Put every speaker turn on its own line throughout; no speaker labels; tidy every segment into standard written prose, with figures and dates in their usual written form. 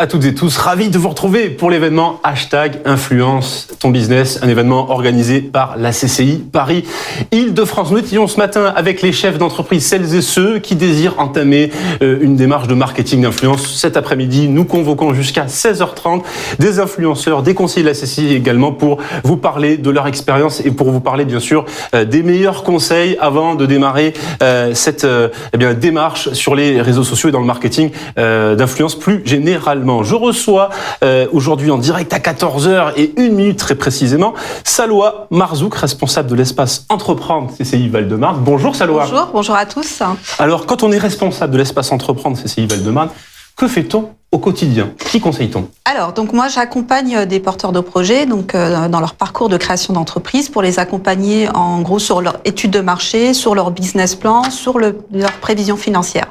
à toutes et tous, ravi de vous retrouver pour l'événement #Influence ton business, un événement organisé par la CCI Paris Île-de-France. Nous étions ce matin avec les chefs d'entreprise, celles et ceux qui désirent entamer une démarche de marketing d'influence. Cet après-midi, nous convoquons jusqu'à 16h30 des influenceurs, des conseillers de la CCI également pour vous parler de leur expérience et pour vous parler bien sûr des meilleurs conseils avant de démarrer cette démarche sur les réseaux sociaux et dans le marketing d'influence plus généralement. Je reçois aujourd'hui en direct à 14h01 très précisément Salwa Marzouk, responsable de l'espace Entreprendre CCI Val-de-Marne. Bonjour Salwa.
Bonjour à tous.
Alors quand on est responsable de l'espace Entreprendre CCI Val-de-Marne, que fait-on au quotidien? Qui conseille-t-on?
Alors, donc moi, j'accompagne des porteurs de projets donc dans leur parcours de création d'entreprise pour les accompagner en gros sur leur étude de marché, sur leur business plan, sur leur prévision financière.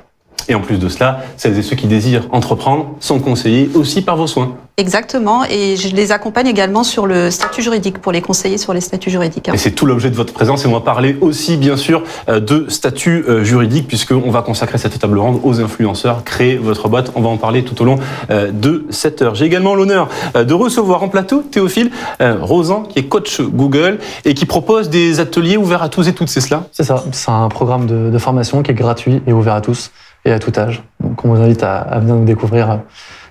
Et en plus de cela, celles et ceux qui désirent entreprendre sont conseillés aussi par vos soins.
Exactement, et je les accompagne également sur le statut juridique, pour les conseiller sur les statuts juridiques.
Et c'est tout l'objet de votre présence, et on va parler aussi bien sûr de statut juridique, puisqu'on va consacrer cette table ronde aux influenceurs, créer votre boîte. On va en parler tout au long de cette heure. J'ai également l'honneur de recevoir en plateau Théophile Rosan, qui est coach Google et qui propose des ateliers ouverts à tous et toutes, c'est cela?
C'est ça, c'est un programme de formation qui est gratuit et ouvert à tous et à tout âge. Donc on vous invite à venir nous découvrir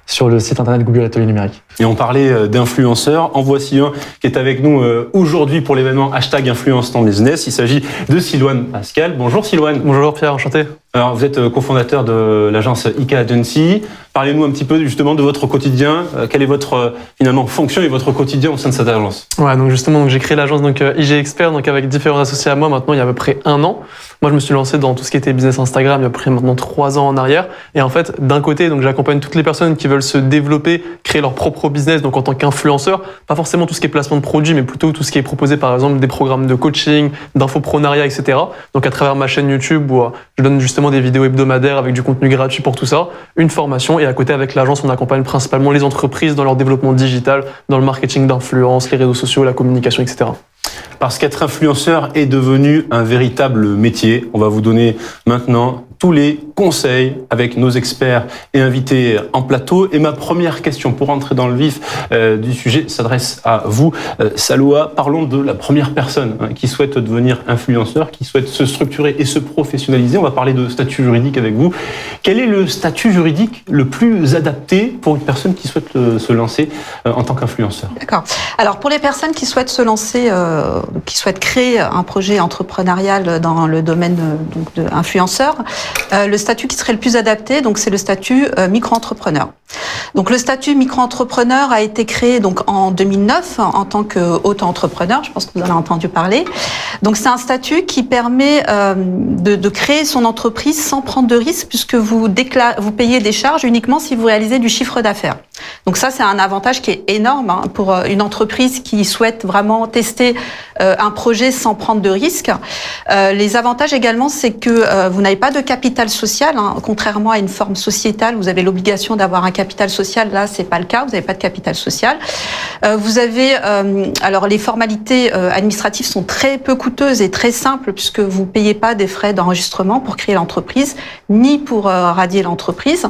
sur le site internet Google Atelier Numérique.
Et on parlait d'influenceurs. En voici un qui est avec nous aujourd'hui pour l'événement #Influence ton business. Il s'agit de Silouane Pascal. Bonjour Silouane.
Bonjour Pierre, enchanté.
Alors vous êtes cofondateur de l'agence IK Agency. Parlez-nous un petit peu justement de votre quotidien. Quelle est votre finalement fonction et votre quotidien au sein de cette agence?
Ouais, donc justement j'ai créé l'agence IG Expert avec différents associés à moi maintenant il y a à peu près 1 an. Moi je me suis lancé dans tout ce qui était business Instagram il y a à peu près maintenant 3 ans en arrière. Et en fait d'un côté donc j'accompagne toutes les personnes qui veulent se développer, créer leur propre business donc en tant qu'influenceur, pas forcément tout ce qui est placement de produits mais plutôt tout ce qui est proposé par exemple des programmes de coaching, d'infoprenariat, etc. Donc à travers ma chaîne YouTube où je donne justement des vidéos hebdomadaires avec du contenu gratuit pour tout ça, une formation et à côté avec l'agence on accompagne principalement les entreprises dans leur développement digital, dans le marketing d'influence, les réseaux sociaux, la communication, etc.
Parce qu'être influenceur est devenu un véritable métier. On va vous donner maintenant tous les conseils avec nos experts et invités en plateau. Et ma première question pour entrer dans le vif du sujet s'adresse à vous, Salwa. Parlons de la première personne qui souhaite devenir influenceur, qui souhaite se structurer et se professionnaliser. On va parler de statut juridique avec vous. Quel est le statut juridique le plus adapté pour une personne qui souhaite se lancer en tant qu'influenceur?
D'accord. Alors pour les personnes qui souhaitent se lancer, qui souhaitent créer un projet entrepreneurial dans le domaine de influenceur, le statut qui serait le plus adapté, donc c'est le statut micro-entrepreneur. Donc le statut micro-entrepreneur a été créé donc en 2009 en tant qu'auto-entrepreneur. Je pense que vous en avez entendu parler. Donc c'est un statut qui permet de créer son entreprise sans prendre de risque puisque vous payez des charges uniquement si vous réalisez du chiffre d'affaires. Donc ça c'est un avantage qui est énorme pour une entreprise qui souhaite vraiment tester un projet sans prendre de risque. Les avantages également, c'est que vous n'avez pas de capital social, contrairement à une forme sociétale. Vous avez l'obligation d'avoir un capital social. Là, c'est pas le cas. Vous n'avez pas de capital social. Vous avez alors les formalités administratives sont très peu coûteuses et très simples puisque vous payez pas des frais d'enregistrement pour créer l'entreprise ni pour radier l'entreprise.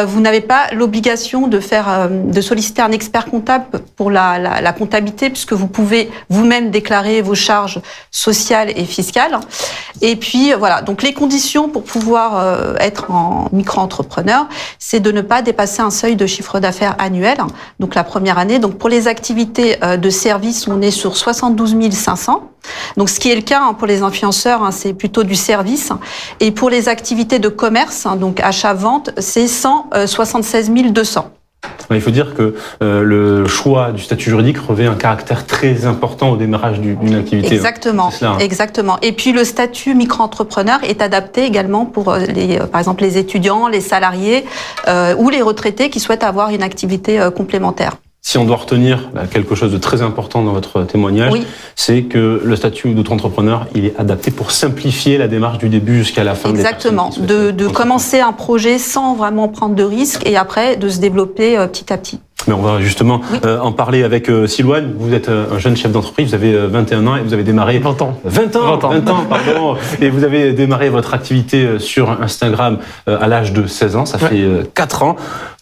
Vous n'avez pas l'obligation de solliciter un expert comptable pour la comptabilité puisque vous pouvez vous-même déclarer vos charges sociales et fiscales. Et puis voilà, donc les conditions pour pouvoir être en micro-entrepreneur, c'est de ne pas dépasser un seuil de chiffre d'affaires annuel. Donc la première année, donc pour les activités de service, on est sur 72 500. Donc ce qui est le cas pour les influenceurs, c'est plutôt du service. Et pour les activités de commerce, donc achat-vente, c'est 176 200.
Il faut dire que le choix du statut juridique revêt un caractère très important au démarrage d'une activité.
Exactement, exactement. Et puis le statut micro-entrepreneur est adapté également pour par exemple les étudiants, les salariés ou les retraités qui souhaitent avoir une activité complémentaire.
Si on doit retenir quelque chose de très important dans votre témoignage, oui, c'est que le statut d'auto-entrepreneur, il est adapté pour simplifier la démarche du début jusqu'à la fin.
Exactement, de commencer un projet sans vraiment prendre de risques et après de se développer petit à petit.
Mais on va justement en parler avec Silouane. Vous êtes un jeune chef d'entreprise, vous avez 21 ans et vous avez démarré...
20 ans.
20 ans, pardon. Et vous avez démarré votre activité sur Instagram à l'âge de 16 ans, ça fait 4 ans.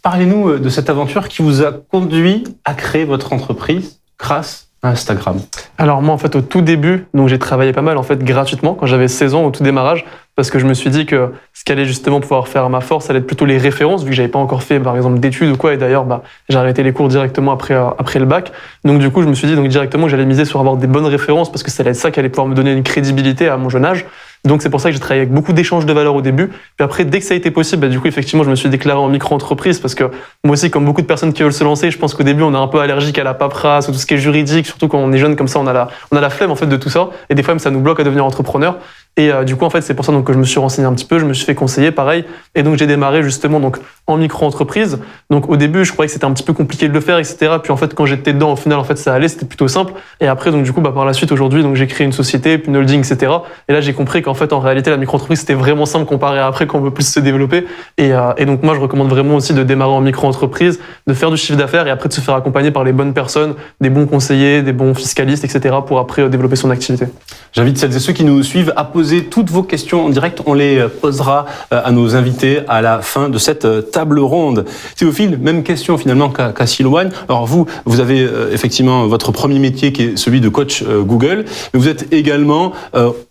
Parlez-nous de cette aventure qui vous a conduit à créer votre entreprise grâce à Instagram.
Alors moi en fait au tout début, donc j'ai travaillé pas mal en fait gratuitement quand j'avais 16 ans au tout démarrage parce que je me suis dit que ce qu'allait justement pouvoir faire à ma force, ça allait être plutôt les références vu que j'avais pas encore fait par exemple d'études ou quoi et d'ailleurs j'ai arrêté les cours directement après le bac. Donc du coup je me suis dit donc directement que j'allais miser sur avoir des bonnes références parce que ça allait être ça qui allait pouvoir me donner une crédibilité à mon jeune âge. Donc c'est pour ça que j'ai travaillé avec beaucoup d'échanges de valeurs au début. Puis après, dès que ça a été possible, du coup effectivement, je me suis déclaré en micro-entreprise parce que moi aussi, comme beaucoup de personnes qui veulent se lancer, je pense qu'au début, on est un peu allergique à la paperasse, ou tout ce qui est juridique, surtout quand on est jeune comme ça, on a la flemme en fait de tout ça. Et des fois, même ça nous bloque à devenir entrepreneur. Et du coup, en fait, c'est pour ça donc que je me suis renseigné un petit peu, je me suis fait conseiller, pareil. Et donc j'ai démarré justement donc en micro-entreprise. Donc au début, je croyais que c'était un petit peu compliqué de le faire, etc. Puis en fait, quand j'étais dedans, au final, en fait, ça allait, c'était plutôt simple. Et après, donc du coup, par la suite, aujourd'hui, donc j'ai créé une société, puis une holding, etc. Et là, j'ai compris qu'en fait, en réalité, la micro-entreprise, c'était vraiment simple comparé à après quand on veut plus se développer. Et donc moi, je recommande vraiment aussi de démarrer en micro-entreprise, de faire du chiffre d'affaires et après de se faire accompagner par les bonnes personnes, des bons conseillers, des bons fiscalistes, etc. pour après développer son activité.
J'invite celles et ceux qui nous suivent à poser toutes vos questions en direct. On les posera à nos invités à la fin de cette table ronde. Théophile, même question finalement qu'à Silouane. Alors vous avez effectivement votre premier métier qui est celui de coach Google, mais vous êtes également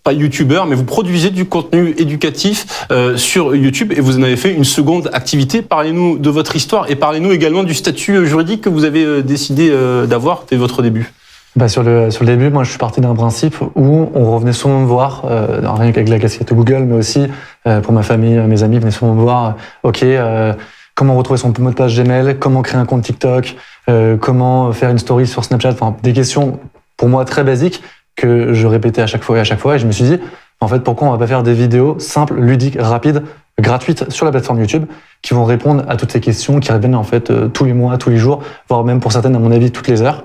pas youtubeur, mais vous produisez du contenu éducatif sur YouTube et vous en avez fait une seconde activité. Parlez-nous de votre histoire et parlez-nous également du statut juridique que vous avez décidé d'avoir dès votre début.
Sur le début, moi, je suis parti d'un principe où on revenait souvent me voir, rien qu'avec la casquette Google, mais aussi pour ma famille, mes amis venaient souvent me voir. Comment retrouver son mot de passe Gmail, comment créer un compte TikTok, comment faire une story sur Snapchat. Enfin, des questions pour moi très basiques que je répétais à chaque fois. Et je me suis dit, en fait, pourquoi on va pas faire des vidéos simples, ludiques, rapides, gratuites sur la plateforme YouTube, qui vont répondre à toutes ces questions qui reviennent en fait tous les mois, tous les jours, voire même pour certaines, à mon avis, toutes les heures.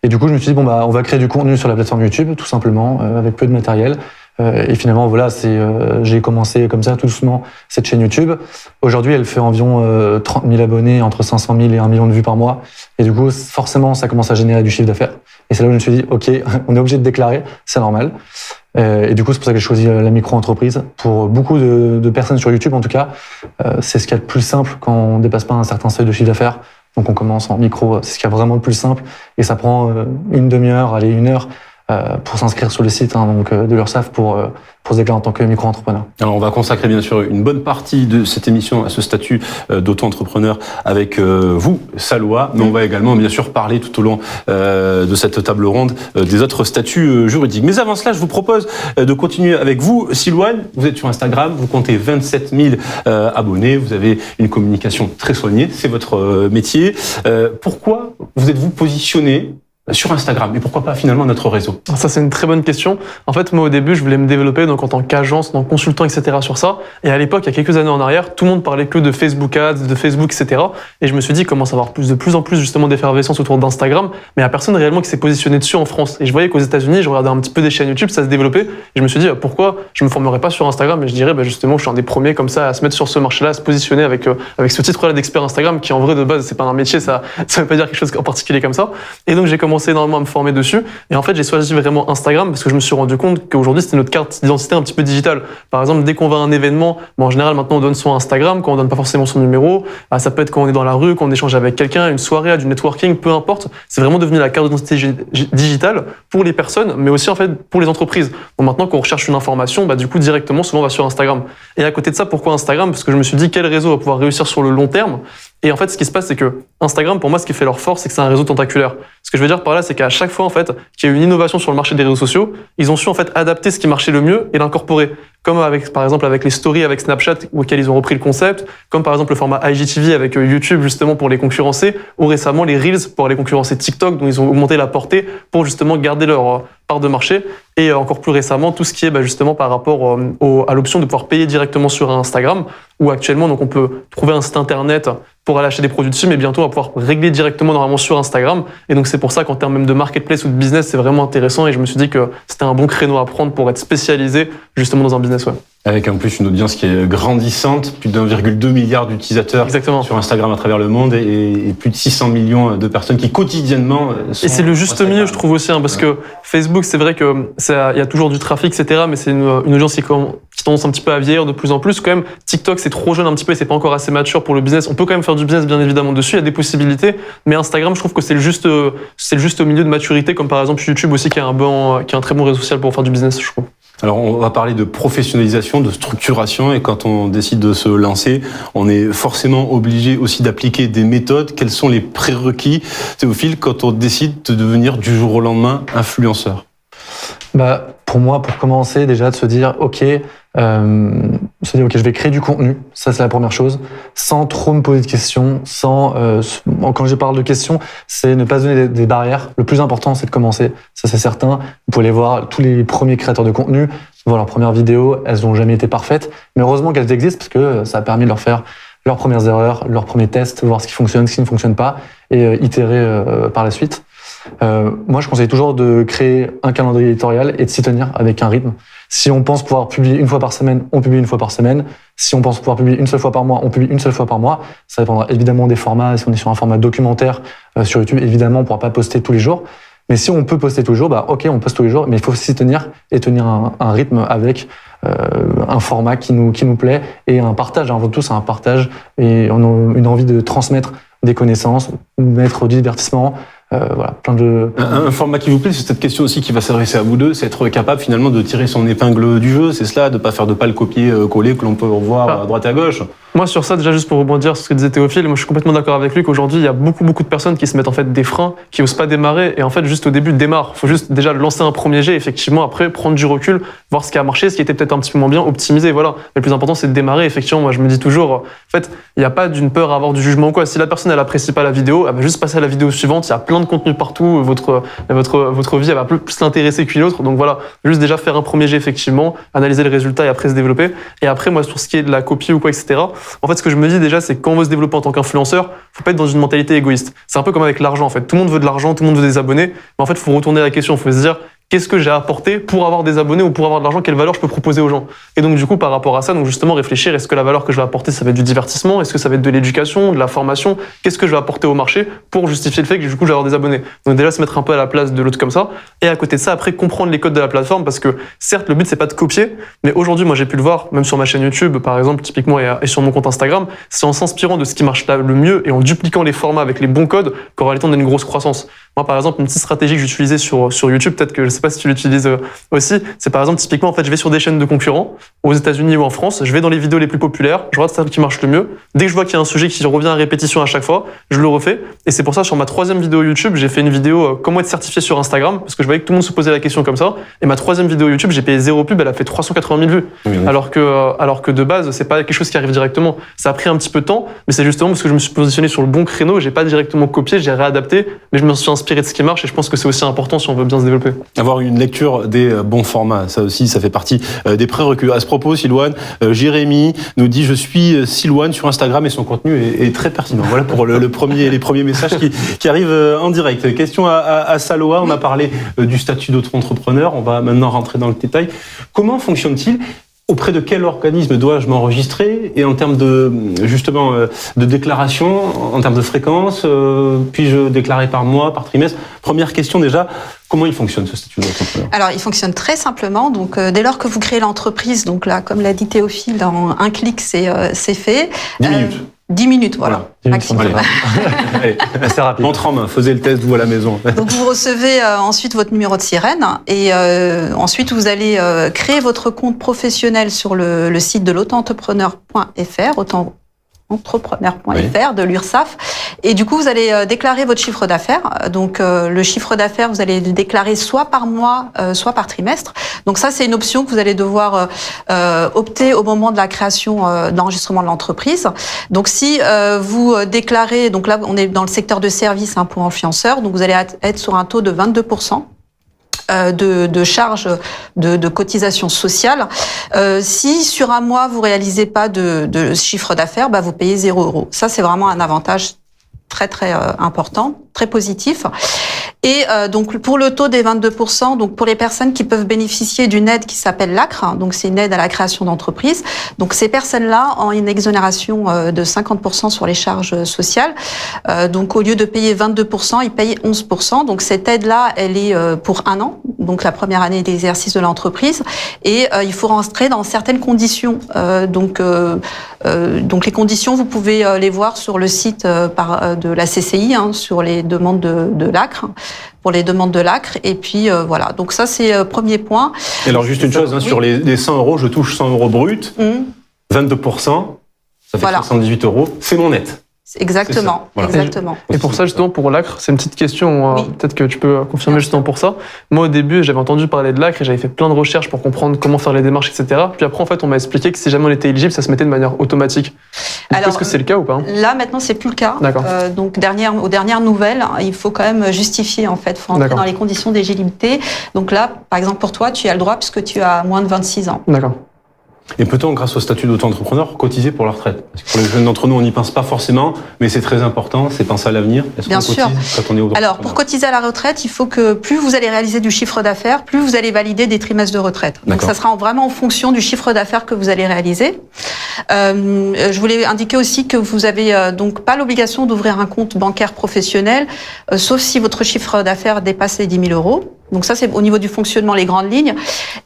Et du coup, je me suis dit, on va créer du contenu sur la plateforme YouTube, tout simplement, avec peu de matériel. Et finalement, voilà, j'ai commencé comme ça, tout doucement, cette chaîne YouTube. Aujourd'hui, elle fait environ 30 000 abonnés, entre 500 000 et 1 million de vues par mois. Et du coup, forcément, ça commence à générer du chiffre d'affaires. Et c'est là où je me suis dit, OK, on est obligé de déclarer, c'est normal. Et du coup, c'est pour ça que j'ai choisi la micro-entreprise. Pour beaucoup de personnes sur YouTube, en tout cas, c'est ce qu'il y a de plus simple quand on dépasse pas un certain seuil de chiffre d'affaires. Donc on commence en micro, c'est ce qu'il y a vraiment de plus simple. Et ça prend une demi-heure, allez, 1 heure pour s'inscrire sur le site donc, de l'URSSAF pour se déclarer en tant que micro-entrepreneur.
Alors on va consacrer bien sûr une bonne partie de cette émission à ce statut d'auto-entrepreneur avec vous, Salwa, mais on va également bien sûr parler tout au long de cette table ronde des autres statuts juridiques. Mais avant cela, je vous propose de continuer avec vous. Silouane, vous êtes sur Instagram, vous comptez 27 000 abonnés, vous avez une communication très soignée, c'est votre métier. Pourquoi vous êtes-vous positionné sur Instagram et pourquoi pas finalement notre réseau?
Ça c'est une très bonne question. En fait moi au début je voulais me développer donc en tant qu'agence, donc consultant etc. sur ça. Et à l'époque il y a quelques années en arrière tout le monde parlait que de Facebook Ads, de Facebook etc. Et je me suis dit comment ça va avoir de plus en plus justement d'effervescence autour d'Instagram, mais il y a personne réellement qui s'est positionné dessus en France. Et je voyais qu'aux États-Unis je regardais un petit peu des chaînes YouTube, ça se développait. Et je me suis dit pourquoi je me formerais pas sur Instagram? Et je dirais justement je suis un des premiers comme ça à se mettre sur ce marché-là, à se positionner avec ce titre-là d'expert Instagram qui en vrai de base c'est pas un métier, ça veut pas dire quelque chose en particulier comme ça. Et donc j'ai commencé énormément à me former dessus. Et en fait, j'ai choisi vraiment Instagram parce que je me suis rendu compte qu'aujourd'hui, c'était notre carte d'identité un petit peu digitale. Par exemple, dès qu'on va à un événement, en général, maintenant, on donne son Instagram, quand on donne pas forcément son numéro. Ça peut être quand on est dans la rue, quand on échange avec quelqu'un, une soirée, du networking, peu importe. C'est vraiment devenu la carte d'identité digitale pour les personnes, mais aussi, en fait, pour les entreprises. Donc maintenant, quand on recherche une information, du coup, directement, souvent, on va sur Instagram. Et à côté de ça, pourquoi Instagram? Parce que je me suis dit, quel réseau va pouvoir réussir sur le long terme? Et en fait, ce qui se passe, c'est que Instagram, pour moi, ce qui fait leur force, c'est que c'est un réseau tentaculaire. Ce que je veux dire par là, c'est qu'à chaque fois, en fait, qu'il y a eu une innovation sur le marché des réseaux sociaux, ils ont su, en fait, adapter ce qui marchait le mieux et l'incorporer. Comme avec, par exemple, avec les stories avec Snapchat, auxquels ils ont repris le concept, comme par exemple le format IGTV avec YouTube, justement, pour les concurrencer, ou récemment les Reels pour aller concurrencer TikTok, dont ils ont augmenté la portée pour justement garder leur part de marché. Et encore plus récemment, tout ce qui est justement par rapport à l'option de pouvoir payer directement sur Instagram, où actuellement, donc, on peut trouver un site internet pour aller acheter des produits dessus, mais bientôt on va pouvoir régler directement normalement sur Instagram. Et donc c'est pour ça qu'en termes même de marketplace ou de business, c'est vraiment intéressant. Et je me suis dit que c'était un bon créneau à prendre pour être spécialisé justement dans un business web.
Avec en plus une audience qui est grandissante, plus d'1,2 milliard d'utilisateurs
Exactement.
sur Instagram à travers le monde et plus de 600 millions de personnes qui quotidiennement sont
Et c'est le juste
sur Instagram.
milieu, je trouve aussi, hein, parce que Facebook, c'est vrai que il y a toujours du trafic, etc., mais c'est une audience qui tendance un petit peu à vieillir de plus en plus. Quand même, TikTok, c'est trop jeune un petit peu et c'est pas encore assez mature pour le business. On peut quand même faire du business, bien évidemment, dessus. Il y a des possibilités, mais Instagram, je trouve que c'est le juste milieu de maturité, comme par exemple YouTube aussi, qui est un très bon réseau social pour faire du business, je trouve.
Alors, on va parler de professionnalisation, de structuration, et quand on décide de se lancer, on est forcément obligé aussi d'appliquer des méthodes. Quels sont les prérequis, Théophile, quand on décide de devenir du jour au lendemain influenceur?
Pour moi, pour commencer, déjà de se dire, ok, je vais créer du contenu. Ça, c'est la première chose. Sans trop me poser de questions, quand je parle de questions, c'est ne pas se donner des barrières. Le plus important, c'est de commencer. Ça, c'est certain. Vous pouvez aller voir tous les premiers créateurs de contenu, voir leurs premières vidéos. Elles n'ont jamais été parfaites. Mais heureusement qu'elles existent parce que ça a permis de leur faire leurs premières erreurs, leurs premiers tests, voir ce qui fonctionne, ce qui ne fonctionne pas et itérer par la suite. Moi, je conseille toujours de créer un calendrier éditorial et de s'y tenir avec un rythme. Si on pense pouvoir publier une fois par semaine, on publie une fois par semaine. Si on pense pouvoir publier une seule fois par mois, on publie une seule fois par mois. Ça dépendra évidemment des formats. Si on est sur un format documentaire sur YouTube, évidemment, on ne pourra pas poster tous les jours. Mais si on peut poster tous les jours, ok, on poste tous les jours, mais il faut s'y tenir et tenir un rythme avec un format qui nous plaît et un partage. Avant tout, c'est un partage et on a une envie de transmettre des connaissances, mettre du divertissement. Plein de...
Un format qui vous plaît, c'est cette question aussi qui va s'adresser à vous deux, c'est être capable finalement de tirer son épingle du jeu, c'est cela, de pas le copier-coller que l'on peut revoir à droite et à gauche.
Moi, sur ça, déjà, juste pour rebondir sur ce que disait Théophile, moi, je suis complètement d'accord avec lui qu'aujourd'hui, il y a beaucoup de personnes qui se mettent en fait des freins, qui osent pas démarrer, et en fait, juste au début, démarre. Faut juste déjà lancer un premier jet, effectivement, après, prendre du recul, voir ce qui a marché, ce qui était peut-être un petit peu moins bien, optimiser, voilà. Mais le plus important, c'est de démarrer, effectivement. Moi, je me dis toujours, en fait, il n'y a pas d'une peur à avoir du jugement ou quoi. Si la personne, elle apprécie pas la vidéo, elle va juste passer à la vidéo suivante, il y a plein de contenu partout, votre vie, elle va plus l'intéresser qu'une autre. Donc voilà, juste déjà faire un premier jet, effectivement, analyser le résultat et après se développer. Et après, moi, sur ce qui est de la copie ou quoi, etc., en fait, ce que je me dis déjà, c'est que quand on veut se développer en tant qu'influenceur, faut pas être dans une mentalité égoïste. C'est un peu comme avec l'argent, en fait. Tout le monde veut de l'argent, tout le monde veut des abonnés. Mais en fait, faut retourner à la question. Faut se dire, qu'est-ce que j'ai à apporter pour avoir des abonnés ou pour avoir de l'argent? Quelle valeur je peux proposer aux gens? Et donc, du coup, par rapport à ça, donc justement, réfléchir, est-ce que la valeur que je vais apporter, ça va être du divertissement? Est-ce que ça va être de l'éducation, de la formation? Qu'est-ce que je vais apporter au marché pour justifier le fait que, du coup, je vais avoir des abonnés? Donc, déjà, se mettre un peu à la place de l'autre comme ça. Et à côté de ça, après, comprendre les codes de la plateforme parce que, certes, le but, c'est pas de copier. Mais aujourd'hui, moi, j'ai pu le voir, même sur ma chaîne YouTube, par exemple, typiquement, et sur mon compte Instagram, c'est en s'inspirant de ce qui marche le mieux et en dupliquant les formats avec les bons codes qu'en réalité, on a une grosse croissance. Moi, par exemple, une petite stratégie que j'utilisais sur YouTube, peut-être que je sais pas si tu l'utilises aussi, c'est par exemple, typiquement, en fait, je vais sur des chaînes de concurrents, aux États-Unis ou en France, je vais dans les vidéos les plus populaires, je regarde celle qui marche le mieux. Dès que je vois qu'il y a un sujet qui revient à répétition à chaque fois, je le refais. Et c'est pour ça, sur ma 3e vidéo YouTube, j'ai fait une vidéo comment être certifié sur Instagram, parce que je voyais que tout le monde se posait la question comme ça. Et ma 3e vidéo YouTube, j'ai payé 0 pub, elle a fait 380 000 vues. Oui. Alors que de base, c'est pas quelque chose qui arrive directement. Ça a pris un petit peu de temps, mais c'est justement parce que je me suis positionné sur le bon créneau, j'ai pas directement copié, j'ai réadapté, mais je me suis inspiré de ce qui marche et je pense que c'est aussi important si on veut bien se développer.
Avoir une lecture des bons formats, ça aussi, ça fait partie des prérequis. À ce propos, Silouane, Jérémy nous dit « Je suis Silouane sur Instagram et son contenu est très pertinent ». Voilà pour les premiers messages qui arrivent en direct. Question à Saloa, on a parlé du statut d'auto-entrepreneur, on va maintenant rentrer dans le détail. Comment fonctionne-t-il ? Auprès de quel organisme dois-je m'enregistrer? Et en termes de déclaration, en termes de fréquence, puis-je déclarer par mois, par trimestre? Première question déjà, comment il fonctionne ce statut d'entrepreneur?
Alors, il fonctionne très simplement. Donc, dès lors que vous créez l'entreprise, donc là, comme l'a dit Théophile, en un clic, c'est fait.
10 minutes.
10 minutes, voilà.
10 minutes,
allez. C'est rapide. Montre en main, faisez le test, vous à la maison.
Donc vous recevez ensuite votre numéro de sirène et ensuite vous allez créer votre compte professionnel sur le site de l'auto-entrepreneur.fr, entrepreneur.fr de l'URSSAF. Et du coup, vous allez déclarer votre chiffre d'affaires. Donc, le chiffre d'affaires, vous allez le déclarer soit par mois, soit par trimestre. Donc ça, c'est une option que vous allez devoir opter au moment de la création d'enregistrement de l'entreprise. Donc, si vous déclarez, donc là, on est dans le secteur de services pour influenceurs, donc vous allez être sur un taux de 22%. De charges de cotisation sociale. Si sur un mois vous réalisez pas de chiffre d'affaires, vous payez 0 €. Ça, c'est vraiment un avantage très important, très positif. Et donc pour le taux des 22%, donc pour les personnes qui peuvent bénéficier d'une aide qui s'appelle l'ACRE, donc c'est une aide à la création d'entreprise. Donc ces personnes-là ont une exonération de 50% sur les charges sociales. Donc au lieu de payer 22%, ils payent 11%. Donc cette aide-là, elle est pour 1 an, donc la première année d'exercice de l'entreprise. Et il faut rentrer dans certaines conditions. Donc les conditions, vous pouvez les voir sur le site de la CCI, sur les demandes de l'ACRE, pour les demandes de l'ACRE. Et puis voilà, donc ça c'est premier point.
Et alors juste une chose,
oui.
sur les 100 euros, je touche 100 euros brut, 22%, ça fait
Voilà.
78 euros, c'est mon net.
Exactement,
Voilà.
exactement.
Et pour ça, justement, pour l'ACRE, c'est une petite question,
Oui.
peut-être que tu peux confirmer
Bien
justement pour ça. Moi, au début, j'avais entendu parler de l'ACRE et j'avais fait plein de recherches pour comprendre comment faire les démarches, etc. Puis après, en fait, on m'a expliqué que si jamais on était éligible, ça se mettait de manière automatique.
Alors,
Est-ce que c'est le cas ou pas?
Là, maintenant, c'est plus le cas.
D'accord.
Donc, aux dernières nouvelles, il faut quand même justifier, en fait. Il faut entrer
D'accord.
dans les conditions d'éligibilité. Donc là, par exemple, pour toi, tu as le droit puisque tu as moins de 26 ans.
D'accord.
Et peut-on, grâce au statut d'auto-entrepreneur, cotiser pour la retraite? Parce que pour les jeunes d'entre nous, on n'y pense pas forcément, mais c'est très important, c'est penser à l'avenir. Est-ce
Bien
qu'on
sûr.
cotise quand on est auto-entrepreneur?
Alors, pour cotiser à la retraite, il faut que plus vous allez réaliser du chiffre d'affaires, plus vous allez valider des trimestres de retraite. Donc,
D'accord.
ça sera vraiment en fonction du chiffre d'affaires que vous allez réaliser. Je voulais indiquer aussi que vous avez donc pas l'obligation d'ouvrir un compte bancaire professionnel, sauf si votre chiffre d'affaires dépasse les 10 000 euros. Donc ça, c'est au niveau du fonctionnement, les grandes lignes.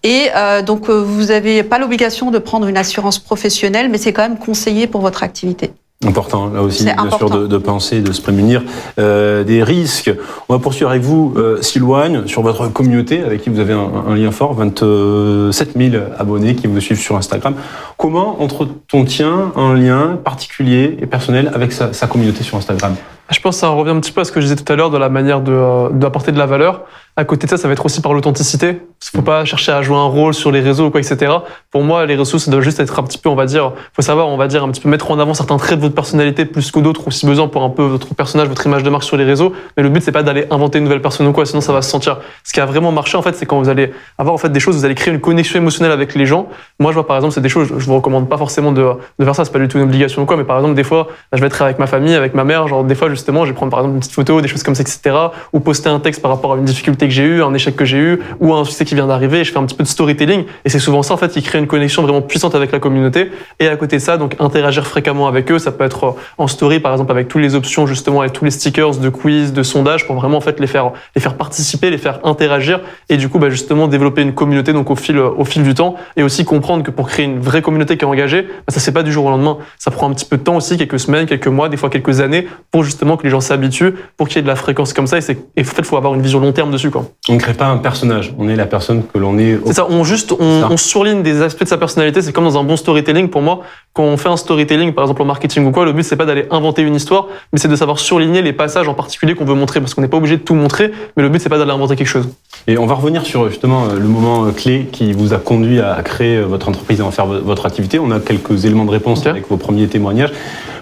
Et donc, vous n'avez pas l'obligation de prendre une assurance professionnelle, mais c'est quand même conseillé pour votre activité.
Important, là aussi,
C'est
bien
important.
sûr, de penser, de se prémunir des risques. On va poursuivre avec vous, Silouane, sur votre communauté, avec qui vous avez un lien fort, 27 000 abonnés qui vous suivent sur Instagram. Comment entretient un lien particulier et personnel avec sa communauté sur Instagram?
Je pense que ça revient un petit peu à ce que je disais tout à l'heure de la manière d'apporter de la valeur. À côté de ça, ça va être aussi par l'authenticité. Il ne faut pas chercher à jouer un rôle sur les réseaux ou quoi, etc. Pour moi, les réseaux, ça doit juste être un petit peu, on va dire, faut savoir, on va dire, un petit peu mettre en avant certains traits de votre personnalité plus que d'autres, ou si besoin pour un peu votre personnage, votre image de marque sur les réseaux. Mais le but, c'est pas d'aller inventer une nouvelle personne ou quoi, sinon ça va se sentir. Ce qui a vraiment marché, en fait, c'est quand vous allez avoir, en fait, des choses, vous allez créer une connexion émotionnelle avec les gens. Moi, je vois, par exemple, c'est des choses, je vous recommande pas forcément de faire ça, c'est pas du tout une obligation ou quoi, mais par exemple, des fois, je vais être avec ma famille, avec ma mère, genre, des fois, justement, je vais prendre, par exemple, une petite photo, des choses comme ça, etc. Ou poster un texte par rapport à une difficulté que j'ai eue, un échec que j'ai eu, ou un succès qui vient d'arriver, et je fais un petit peu de storytelling. Et c'est souvent ça, en fait, qui crée une connexion vraiment puissante avec la communauté. Et à côté de ça, donc, interagir fréquemment avec eux, ça peut être en story, par exemple, avec toutes les options, justement, avec tous les stickers de quiz, de sondage, pour vraiment, en fait, les faire participer, les faire interagir, et du coup, justement, développer une communauté, donc, au fil du temps, et aussi comprendre que pour créer une vraie communauté qui est engagée, ça c'est pas du jour au lendemain. Ça prend un petit peu de temps aussi, quelques semaines, quelques mois, des fois quelques années, pour justement que les gens s'habituent, pour qu'il y ait de la fréquence comme ça, et en fait, il faut avoir une vision long terme dessus, quoi.
On ne crée pas un personnage, on est la personne que l'on est.
C'est ça, on surligne des aspects de sa personnalité, c'est comme dans un bon storytelling. Pour moi, quand on fait un storytelling, par exemple en marketing ou quoi, le but c'est pas d'aller inventer une histoire, mais c'est de savoir surligner les passages en particulier qu'on veut montrer, parce qu'on n'est pas obligé de tout montrer, mais le but c'est pas d'aller inventer quelque chose.
Et on va revenir sur justement le moment clé qui vous a conduit à créer votre entreprise et à en faire votre activité. On a quelques éléments de réponse avec vos premiers témoignages,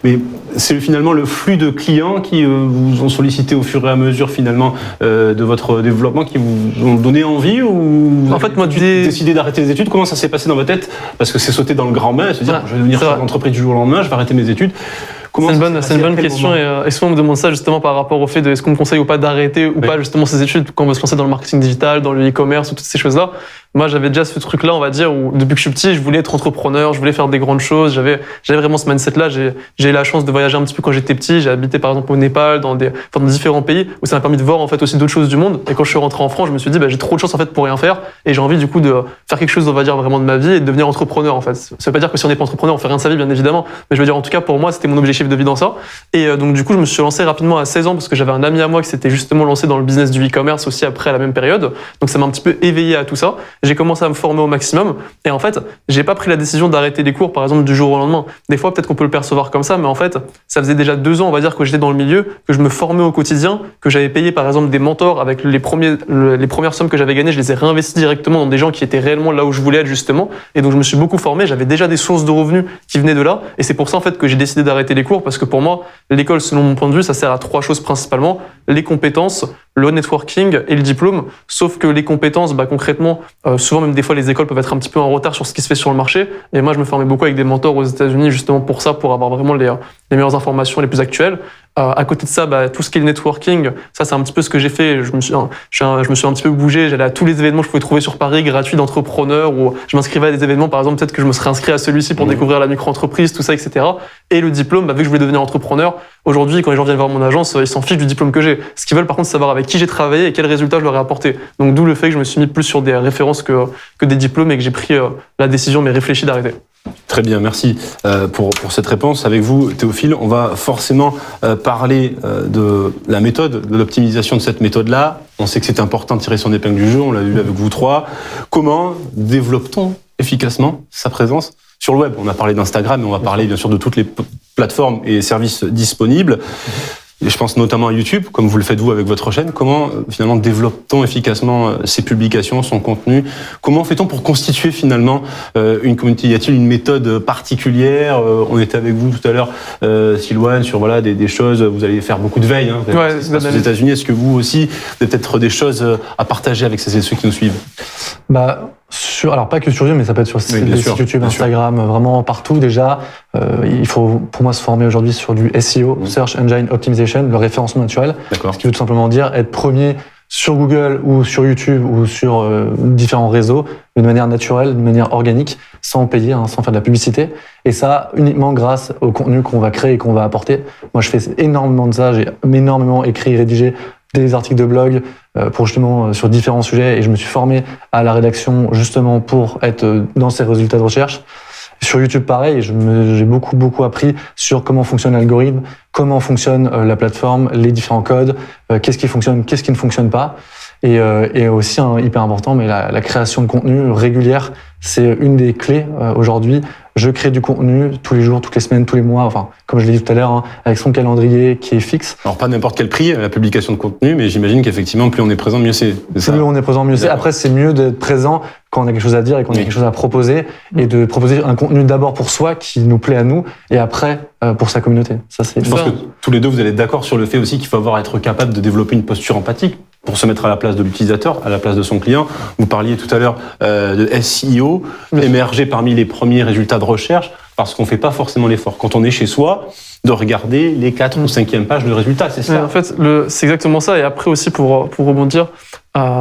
mais c'est finalement le flux de clients qui vous ont sollicité au fur et à mesure finalement de votre développement qui vous ont donné envie, ou
En fait, moi,
décidé d'arrêter les études? Comment ça s'est passé dans votre tête? Parce que c'est sauter dans le grand bain et se dire
Ouais,
je vais devenir
c'est
chef
vrai.
d'entreprise du jour au lendemain, je vais arrêter mes études. Comment
C'est
ça
une bonne,
s'est
c'est une
passé, à
bonne
quel
question,
moment?
et souvent on me demande ça justement par rapport au fait de est-ce qu'on me conseille ou pas d'arrêter ou pas justement ces études quand on veut se lancer dans le marketing digital, dans le e-commerce ou toutes ces choses-là. Moi, j'avais déjà ce truc-là, on va dire, où depuis que je suis petit, je voulais être entrepreneur, je voulais faire des grandes choses, j'avais vraiment ce mindset-là. J'ai eu la chance de voyager un petit peu quand j'étais petit. J'ai habité par exemple au Népal, dans différents pays où ça m'a permis de voir en fait aussi d'autres choses du monde. Et quand je suis rentré en France, je me suis dit, j'ai trop de chance en fait pour rien faire, et j'ai envie du coup de faire quelque chose, on va dire, vraiment de ma vie et de devenir entrepreneur en fait. Ça veut pas dire que si on n'est pas entrepreneur, on fait rien de sa vie, bien évidemment. Mais je veux dire, en tout cas, pour moi, c'était mon objectif de vie dans ça. Et donc du coup, je me suis lancé rapidement à 16 ans parce que j'avais un ami à moi qui s'était justement lancé dans le business du e-commerce aussi après à la même période. Donc ça m'a un petit peu éveillé à tout ça. J'ai commencé à me former au maximum, et en fait, j'ai pas pris la décision d'arrêter les cours, par exemple, du jour au lendemain. Des fois, peut-être qu'on peut le percevoir comme ça, mais en fait, ça faisait déjà 2 ans, on va dire, que j'étais dans le milieu, que je me formais au quotidien, que j'avais payé, par exemple, des mentors avec les premières sommes que j'avais gagnées, je les ai réinvesties directement dans des gens qui étaient réellement là où je voulais être, justement. Et donc, je me suis beaucoup formé, j'avais déjà des sources de revenus qui venaient de là, et c'est pour ça, en fait, que j'ai décidé d'arrêter les cours, parce que pour moi, l'école, selon mon point de vue, ça sert à 3 choses principalement: les compétences, le networking et le diplôme. Sauf que les compétences, concrètement, souvent même des fois les écoles peuvent être un petit peu en retard sur ce qui se fait sur le marché. Et moi, je me formais beaucoup avec des mentors aux États-Unis justement pour ça, pour avoir vraiment les meilleures informations les plus actuelles. À côté de ça, tout ce qui est le networking, ça c'est un petit peu ce que j'ai fait. Je me suis un petit peu bougé. J'allais à tous les événements que je pouvais trouver sur Paris gratuits d'entrepreneurs, ou je m'inscrivais à des événements. Par exemple, peut-être que je me serais inscrit à celui-ci pour découvrir la micro-entreprise, tout ça, etc. Et le diplôme, vu que je voulais devenir entrepreneur, aujourd'hui, quand les gens viennent voir mon agence, ils s'en fichent du diplôme que j'ai. Ce qu'ils veulent, par contre, c'est savoir avec qui j'ai travaillé et quels résultats je leur ai apporté. Donc d'où le fait que je me suis mis plus sur des références que des diplômes et que j'ai pris la décision, mais réfléchie, d'arrêter.
Très bien, merci pour cette réponse. Avec vous, Théophile, on va forcément parler de la méthode, de l'optimisation de cette méthode-là. On sait que c'est important de tirer son épingle du jeu, on l'a vu avec vous trois. Comment développe-t-on efficacement sa présence sur le web? On a parlé d'Instagram, mais on va parler bien sûr de toutes les plateformes et services disponibles. Et je pense notamment à YouTube, comme vous le faites vous avec votre chaîne. Comment finalement développe-t-on efficacement ses publications, son contenu? Comment fait-on pour constituer finalement une communauté? Y a-t-il une méthode particulière? On était avec vous tout à l'heure, Silouane, sur des choses. Vous allez faire beaucoup de veille. Hein, aux États-Unis. Est-ce que vous aussi, vous avez peut-être des choses à partager avec celles et ceux qui nous suivent?
Alors pas que sur YouTube, mais ça peut être sur les sites YouTube, Instagram, vraiment partout déjà. Il faut pour moi se former aujourd'hui sur du SEO, Search Engine Optimization, le référencement naturel. Ce qui veut tout simplement dire être premier sur Google ou sur YouTube ou sur différents réseaux, mais de manière naturelle, de manière organique, sans payer, sans faire de la publicité. Et ça, uniquement grâce au contenu qu'on va créer et qu'on va apporter. Moi, je fais énormément de ça, j'ai énormément écrit et rédigé des articles de blog pour justement sur différents sujets, et je me suis formé à la rédaction justement pour être dans ces résultats de recherche. Sur YouTube, pareil, j'ai beaucoup appris sur comment fonctionne l'algorithme, comment fonctionne la plateforme, les différents codes, qu'est-ce qui fonctionne, qu'est-ce qui ne fonctionne pas. Et aussi, hyper important, mais la création de contenu régulière, c'est une des clés aujourd'hui. Je crée du contenu tous les jours, toutes les semaines, tous les mois, enfin, comme je l'ai dit tout à l'heure, avec son calendrier qui est fixe.
Alors, pas n'importe quel prix, la publication de contenu, mais j'imagine qu'effectivement, plus on est présent, mieux c'est.
Plus on est présent, mieux c'est. Après, c'est mieux d'être présent quand on a quelque chose à dire et qu'on a quelque chose à proposer, et de proposer un contenu d'abord pour soi, qui nous plaît à nous, et après, pour sa communauté. Ça, c'est.
Je pense que tous les deux, vous allez être d'accord sur le fait aussi qu'il faut être capable de développer une posture empathique pour se mettre à la place de l'utilisateur, à la place de son client. Vous parliez tout à l'heure de SEO, émerger parmi les premiers résultats de recherche, parce qu'on ne fait pas forcément l'effort, quand on est chez soi, de regarder les 4 ou 5e pages de résultats, c'est ça?
Mais en fait, c'est exactement ça. Et après aussi, pour rebondir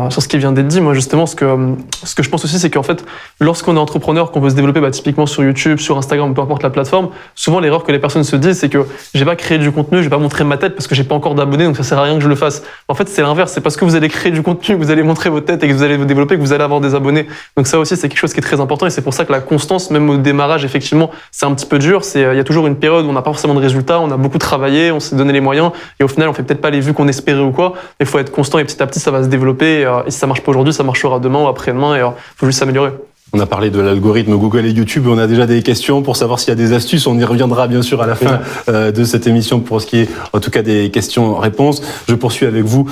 sur ce qui vient d'être dit, moi justement, ce que je pense aussi, c'est qu'en fait, lorsqu'on est entrepreneur, qu'on veut se développer typiquement sur YouTube, sur Instagram, peu importe la plateforme, souvent l'erreur que les personnes se disent, c'est que j'ai pas créé du contenu, je vais pas montrer ma tête parce que j'ai pas encore d'abonnés, donc ça sert à rien que je le fasse. En fait, c'est l'inverse. C'est parce que vous allez créer du contenu, que vous allez montrer votre tête et que vous allez vous développer, que vous allez avoir des abonnés. Donc ça aussi, c'est quelque chose qui est très important, et c'est pour ça que la constance, même au démarrage, effectivement, c'est un petit peu dur. Il y a toujours une période où on n'a pas forcément de résultats, on a beaucoup travaillé, on s'est donné les moyens, et au final, on fait peut-être pas les vues qu'on espérait ou quoi. Il faut être constant, et petit à petit, ça va se développer. Et si ça marche pas aujourd'hui, ça marchera demain ou après-demain, et il faut juste s'améliorer.
On a parlé de l'algorithme Google et YouTube, on a déjà des questions pour savoir s'il y a des astuces. On y reviendra bien sûr à la fin de cette émission pour ce qui est en tout cas des questions-réponses. Je poursuis avec vous,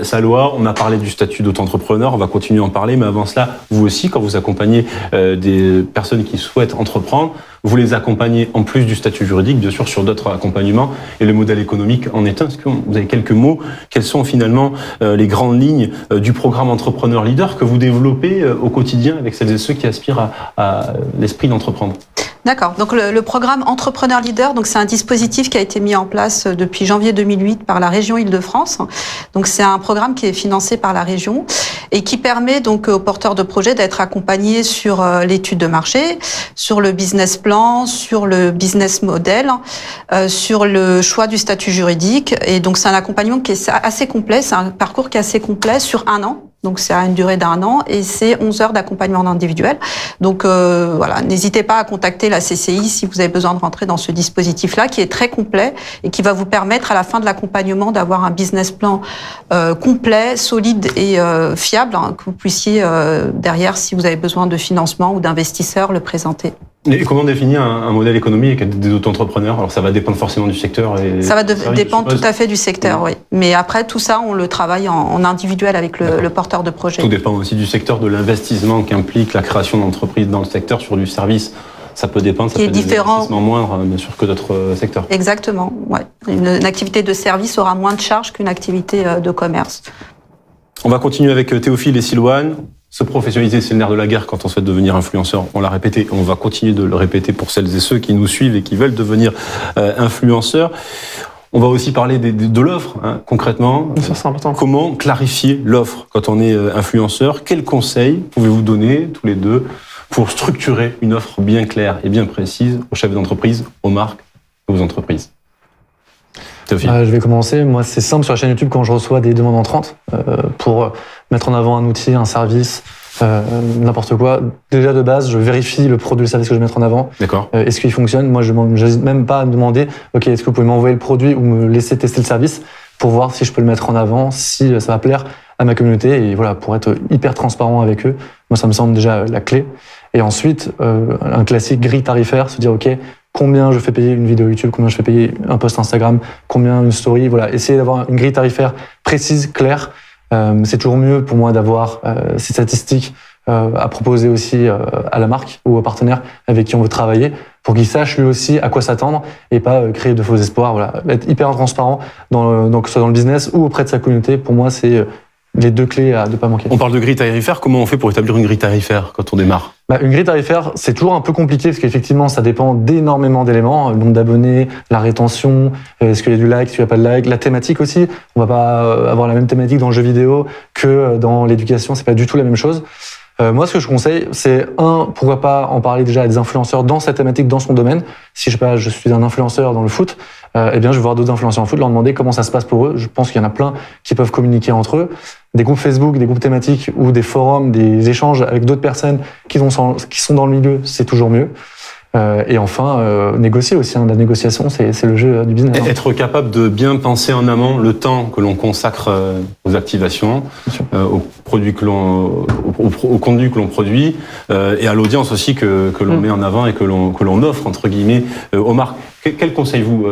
Salwa. On a parlé du statut d'auto-entrepreneur, on va continuer à en parler, mais avant cela, vous aussi, quand vous accompagnez des personnes qui souhaitent entreprendre, vous les accompagnez en plus du statut juridique, bien sûr, sur d'autres accompagnements, et le modèle économique en est un. Est-ce que vous avez quelques mots? Quelles sont finalement les grandes lignes du programme Entrepreneur Leader que vous développez au quotidien avec celles et ceux qui aspirent à l'esprit d'entreprendre?
D'accord. Donc le programme Entrepreneur Leader, donc c'est un dispositif qui a été mis en place depuis janvier 2008 par la région Île-de-France. Donc c'est un programme qui est financé par la région et qui permet donc aux porteurs de projets d'être accompagnés sur l'étude de marché, sur le business plan, sur le business model, sur le choix du statut juridique. Et donc c'est un accompagnement qui est assez complet, c'est un parcours qui est assez complet sur 1 an. Donc c'est à une durée d'1 an et c'est 11 heures d'accompagnement individuel. Donc voilà, n'hésitez pas à contacter la CCI si vous avez besoin de rentrer dans ce dispositif-là qui est très complet et qui va vous permettre à la fin de l'accompagnement d'avoir un business plan complet, solide et fiable, que vous puissiez derrière, si vous avez besoin de financement ou d'investisseurs, le présenter.
Et comment définir un modèle économique avec des auto-entrepreneurs? Alors ça va dépendre forcément du secteur. Ça va
dépendre tout à fait du secteur, oui. Mais après tout ça, on le travaille en individuel avec le porteur de projet.
Tout dépend aussi du secteur, de l'investissement qu'implique la création d'entreprises dans le secteur sur du service. Ça peut dépendre, ça peut être des investissements moindres, bien sûr, que d'autres secteurs.
Exactement, ouais. Une activité de service aura moins de charges qu'une activité de commerce.
On va continuer avec Théophile et Silouane. Se professionnaliser, c'est le nerf de la guerre quand on souhaite devenir influenceur. On l'a répété, on va continuer de le répéter pour celles et ceux qui nous suivent et qui veulent devenir influenceurs. On va aussi parler de l'offre, hein, concrètement.
Ça, c'est important.
Comment clarifier l'offre quand on est influenceur? Quels conseils pouvez-vous donner tous les deux pour structurer une offre bien claire et bien précise aux chefs d'entreprise, aux marques, aux entreprises?
Je vais commencer. Moi, c'est simple sur la chaîne YouTube quand je reçois des demandes entrantes pour mettre en avant un outil, un service, n'importe quoi. Déjà de base, je vérifie le produit, le service que je vais mettre en avant.
D'accord.
Est-ce qu'il fonctionne? Moi, je n'hésite même pas à me demander, ok, est-ce que vous pouvez m'envoyer le produit ou me laisser tester le service pour voir si je peux le mettre en avant, si ça va plaire à ma communauté et voilà, pour être hyper transparent avec eux. Moi, ça me semble déjà la clé. Et ensuite, un classique grille tarifaire, se dire, ok, combien je fais payer une vidéo YouTube, combien je fais payer un post Instagram, combien une story, voilà, essayer d'avoir une grille tarifaire précise, claire. C'est toujours mieux pour moi d'avoir ces statistiques à proposer aussi à la marque ou au partenaire avec qui on veut travailler pour qu'il sache lui aussi à quoi s'attendre et pas créer de faux espoirs. Voilà, être hyper transparent que ce soit dans le business ou auprès de sa communauté. Pour moi, c'est les deux clés à ne pas manquer.
On parle de grille tarifaire. Comment on fait pour établir une grille tarifaire quand on démarre?
Une grille tarifaire, c'est toujours un peu compliqué parce qu'effectivement, ça dépend d'énormément d'éléments. Le nombre d'abonnés, la rétention, est-ce qu'il y a du like, est-ce qu'il n'y a pas de like, la thématique aussi. On va pas avoir la même thématique dans le jeu vidéo que dans l'éducation. C'est pas du tout la même chose. Moi, ce que je conseille, c'est pourquoi pas en parler déjà à des influenceurs dans cette thématique, dans son domaine. Si je suis un influenceur dans le foot, eh bien, je vais voir d'autres influenceurs en foot, leur demander comment ça se passe pour eux. Je pense qu'il y en a plein qui peuvent communiquer entre eux. Des groupes Facebook, des groupes thématiques ou des forums, des échanges avec d'autres personnes qui sont dans le milieu, c'est toujours mieux. Et enfin, négocier aussi. La négociation, c'est le jeu du business.
Être capable de bien penser en amont le temps que l'on consacre aux activations, aux produits au contenu que l'on produit et à l'audience aussi que l'on met en avant et que l'on offre entre guillemets aux marques. Quel conseil vous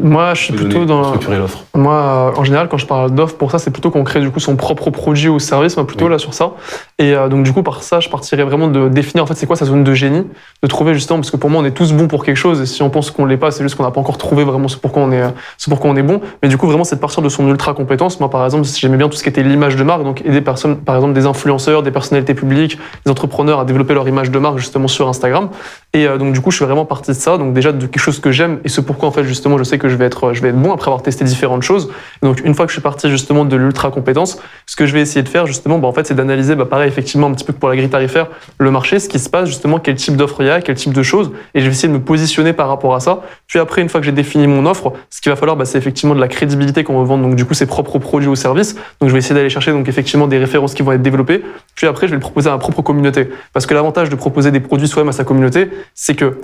Moi, je suis plutôt dans
structurer l'offre.
Moi, en général, quand je parle d'offre, pour ça, c'est plutôt qu'on crée du coup son propre produit ou service. Moi, plutôt là sur ça. Et donc du coup, par ça, je partirais vraiment de définir en fait c'est quoi sa zone de génie, de trouver justement parce que pour moi, on est tous bons pour quelque chose. Et si on pense qu'on l'est pas, c'est juste qu'on n'a pas encore trouvé vraiment ce pourquoi on est bon. Mais du coup, vraiment, c'est de partir de son ultra compétence. Moi, par exemple, j'aimais bien tout ce qui était l'image de marque, donc aider personnes, par exemple, des influenceurs, des personnalités publiques, des entrepreneurs à développer leur image de marque justement sur Instagram. Et donc du coup, je suis vraiment parti de ça. Donc déjà de quelque chose que j'aime et ce pourquoi en fait justement je sais que je vais être bon après avoir testé différentes choses. Et donc une fois que je suis parti justement de l'ultra compétence, ce que je vais essayer de faire justement en fait c'est d'analyser pareil effectivement un petit peu que pour la grille tarifaire le marché, ce qui se passe justement, quel type d'offre il y a, quel type de choses et je vais essayer de me positionner par rapport à ça. Puis après une fois que j'ai défini mon offre, ce qu'il va falloir c'est effectivement de la crédibilité qu'on va vendre donc du coup ses propres produits ou services. Donc je vais essayer d'aller chercher donc effectivement des références qui vont être développées. Puis après je vais le proposer à ma propre communauté parce que l'avantage de proposer des produits soi-même à sa communauté, c'est que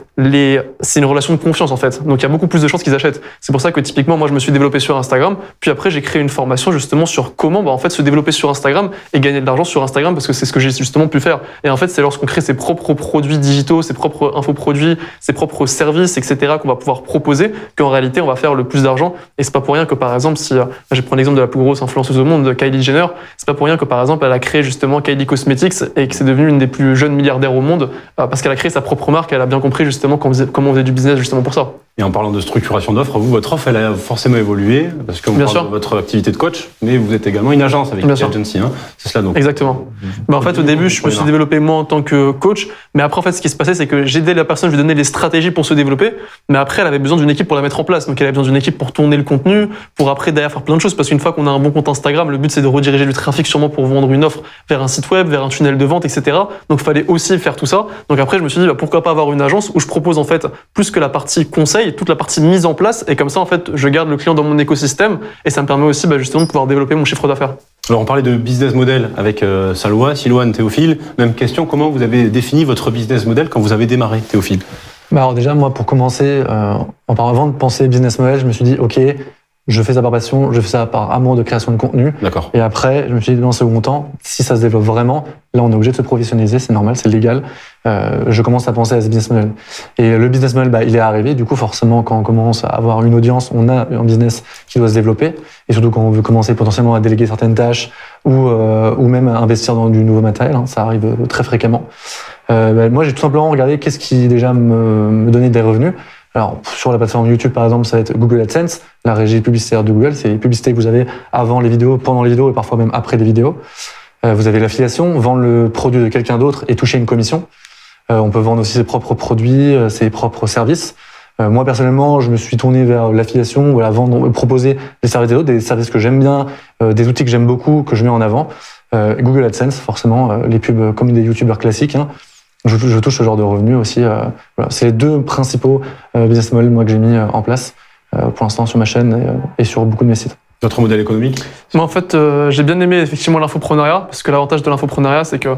c'est une relation de confiance en fait. Donc il y a beaucoup plus de chances qu'ils achètent. C'est pour ça que typiquement moi je me suis développé sur Instagram, puis après j'ai créé une formation justement sur comment en fait se développer sur Instagram et gagner de l'argent sur Instagram parce que c'est ce que j'ai justement pu faire. Et en fait c'est lorsqu'on crée ses propres produits digitaux, ses propres infoproduits, ses propres services, etc. qu'on va pouvoir proposer qu'en réalité on va faire le plus d'argent. Et c'est pas pour rien que par exemple si je prends l'exemple de la plus grosse influenceuse au monde, Kylie Jenner, c'est pas pour rien que par exemple elle a créé justement Kylie Cosmetics et que c'est devenu une des plus jeunes milliardaires au monde parce qu'elle a créé sa propre marque, elle a bien compris justement comment on faisait du business justement pour ça.
Et en parlant de structuration d'offres, votre offre, elle a forcément évolué, parce qu'on parle de votre activité de coach, mais vous êtes également une agence avec une agency, hein. C'est cela donc.
Exactement. En fait, au début, je me suis développé moi en tant que coach, mais après, en fait, ce qui se passait, c'est que j'aidais la personne, je lui donnais les stratégies pour se développer, mais après, elle avait besoin d'une équipe pour la mettre en place. Donc, elle avait besoin d'une équipe pour tourner le contenu, pour après, derrière, faire plein de choses, parce qu'une fois qu'on a un bon compte Instagram, le but, c'est de rediriger du trafic sûrement pour vendre une offre vers un site web, vers un tunnel de vente, etc. Donc, il fallait aussi faire tout ça. Donc, après, je me suis dit, pourquoi pas avoir une agence où je propose, en fait, plus que la partie conseil, toute la partie mise en place, et comme ça, en fait, je garde le client dans mon écosystème, et ça me permet aussi, justement, de pouvoir développer mon chiffre d'affaires.
Alors, on parlait de business model avec Salwa, Silouane, Théophile. Même question, comment vous avez défini votre business model quand vous avez démarré, Théophile?
Alors déjà, moi, pour commencer, avant de penser business model, je me suis dit, ok, je fais ça par passion, je fais ça par amour de création de contenu.
D'accord.
Et après, je me suis dit, dans un second temps, si ça se développe vraiment, là, on est obligé de se professionnaliser, c'est normal, c'est légal. Je commence à penser à ce business model. Et le business model, il est arrivé. Du coup, forcément, quand on commence à avoir une audience, on a un business qui doit se développer. Et surtout quand on veut commencer potentiellement à déléguer certaines tâches ou même à investir dans du nouveau matériel, hein, ça arrive très fréquemment. Moi, j'ai tout simplement regardé qu'est-ce qui déjà me donnait des revenus. Alors, sur la plateforme YouTube, par exemple, ça va être Google AdSense, la régie publicitaire de Google. C'est les publicités que vous avez avant les vidéos, pendant les vidéos et parfois même après les vidéos. Vous avez l'affiliation, vendre le produit de quelqu'un d'autre et toucher une commission. On peut vendre aussi ses propres produits, ses propres services. Moi, personnellement, je me suis tourné vers l'affiliation, voilà, vendre, proposer des services des autres, des services que j'aime bien, des outils que j'aime beaucoup, que je mets en avant. Google AdSense, forcément, les pubs comme des youtubeurs classiques. Hein. Je touche ce genre de revenus aussi. Voilà. C'est les deux principaux business models moi, que j'ai mis en place pour l'instant sur ma chaîne et sur beaucoup de mes sites.
Votre modèle économique?
Moi, en fait, j'ai bien aimé effectivement l'infoprenariat, parce que l'avantage de l'infoprenariat, c'est que,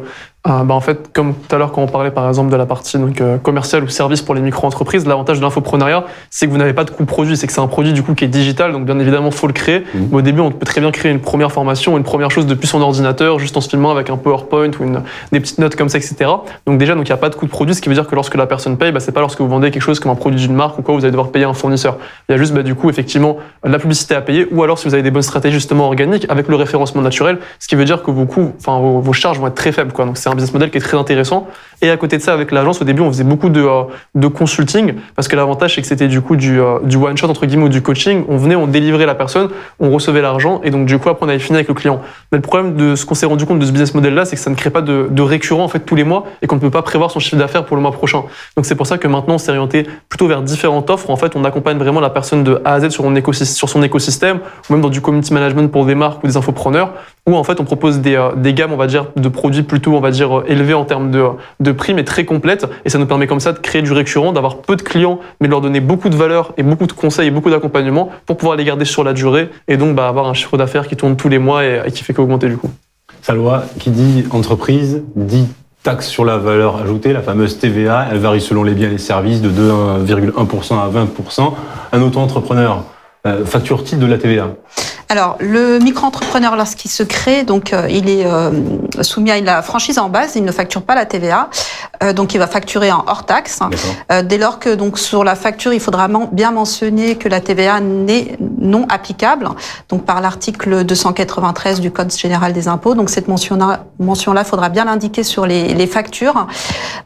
en fait, comme tout à l'heure quand on parlait par exemple de la partie commerciale ou service pour les micro-entreprises, l'avantage de l'infoprenariat, c'est que vous n'avez pas de coût produit, c'est que c'est un produit du coup qui est digital, donc bien évidemment, faut le créer. Mais au début, on peut très bien créer une première formation, une première chose depuis son ordinateur, juste en se filmant avec un PowerPoint ou des petites notes comme ça, etc. Donc déjà, il n'y a pas de coût de produit, ce qui veut dire que lorsque la personne paye, c'est pas lorsque vous vendez quelque chose comme un produit d'une marque ou quoi, vous allez devoir payer un fournisseur. Il y a juste du coup effectivement la publicité à payer, ou alors si vous avez des bonnes stratégies justement organiques avec le référencement naturel, ce qui veut dire que vos charges vont être très faibles, quoi. Donc c'est un business model qui est très intéressant. Et à côté de ça, avec l'agence, au début, on faisait beaucoup de consulting, parce que l'avantage, c'est que c'était du coup du one shot entre guillemets ou du coaching. On venait, on délivrait la personne, on recevait l'argent, et donc du coup après on avait fini avec le client. Mais le problème de ce qu'on s'est rendu compte de ce business model là, c'est que ça ne crée pas de récurrent en fait tous les mois, et qu'on ne peut pas prévoir son chiffre d'affaires pour le mois prochain. Donc c'est pour ça que maintenant on s'est orienté plutôt vers différentes offres. En fait, on accompagne vraiment la personne de A à Z sur son écosystème, ou même dans du community management pour des marques ou des infopreneurs, où en fait on propose des gammes, on va dire, de produits plutôt, on va dire, élevés en termes de prix, mais très complètes, et ça nous permet comme ça de créer du récurrent, d'avoir peu de clients, mais de leur donner beaucoup de valeur et beaucoup de conseils et beaucoup d'accompagnement pour pouvoir les garder sur la durée, et donc avoir un chiffre d'affaires qui tourne tous les mois et qui fait qu'augmenter du coup.
Salwa, qui dit entreprise, dit taxe sur la valeur ajoutée, la fameuse TVA, elle varie selon les biens et les services de 2,1% à 20%. Un auto-entrepreneur facture-t-il de la TVA?
Alors, le micro-entrepreneur, lorsqu'il se crée, donc il est soumis à la franchise en base, il ne facture pas la TVA, donc il va facturer en hors taxe. Dès lors que donc sur la facture, il faudra bien mentionner que la TVA n'est non applicable, donc par l'article 293 du Code général des impôts. Donc cette mention-là, il faudra bien l'indiquer sur les factures.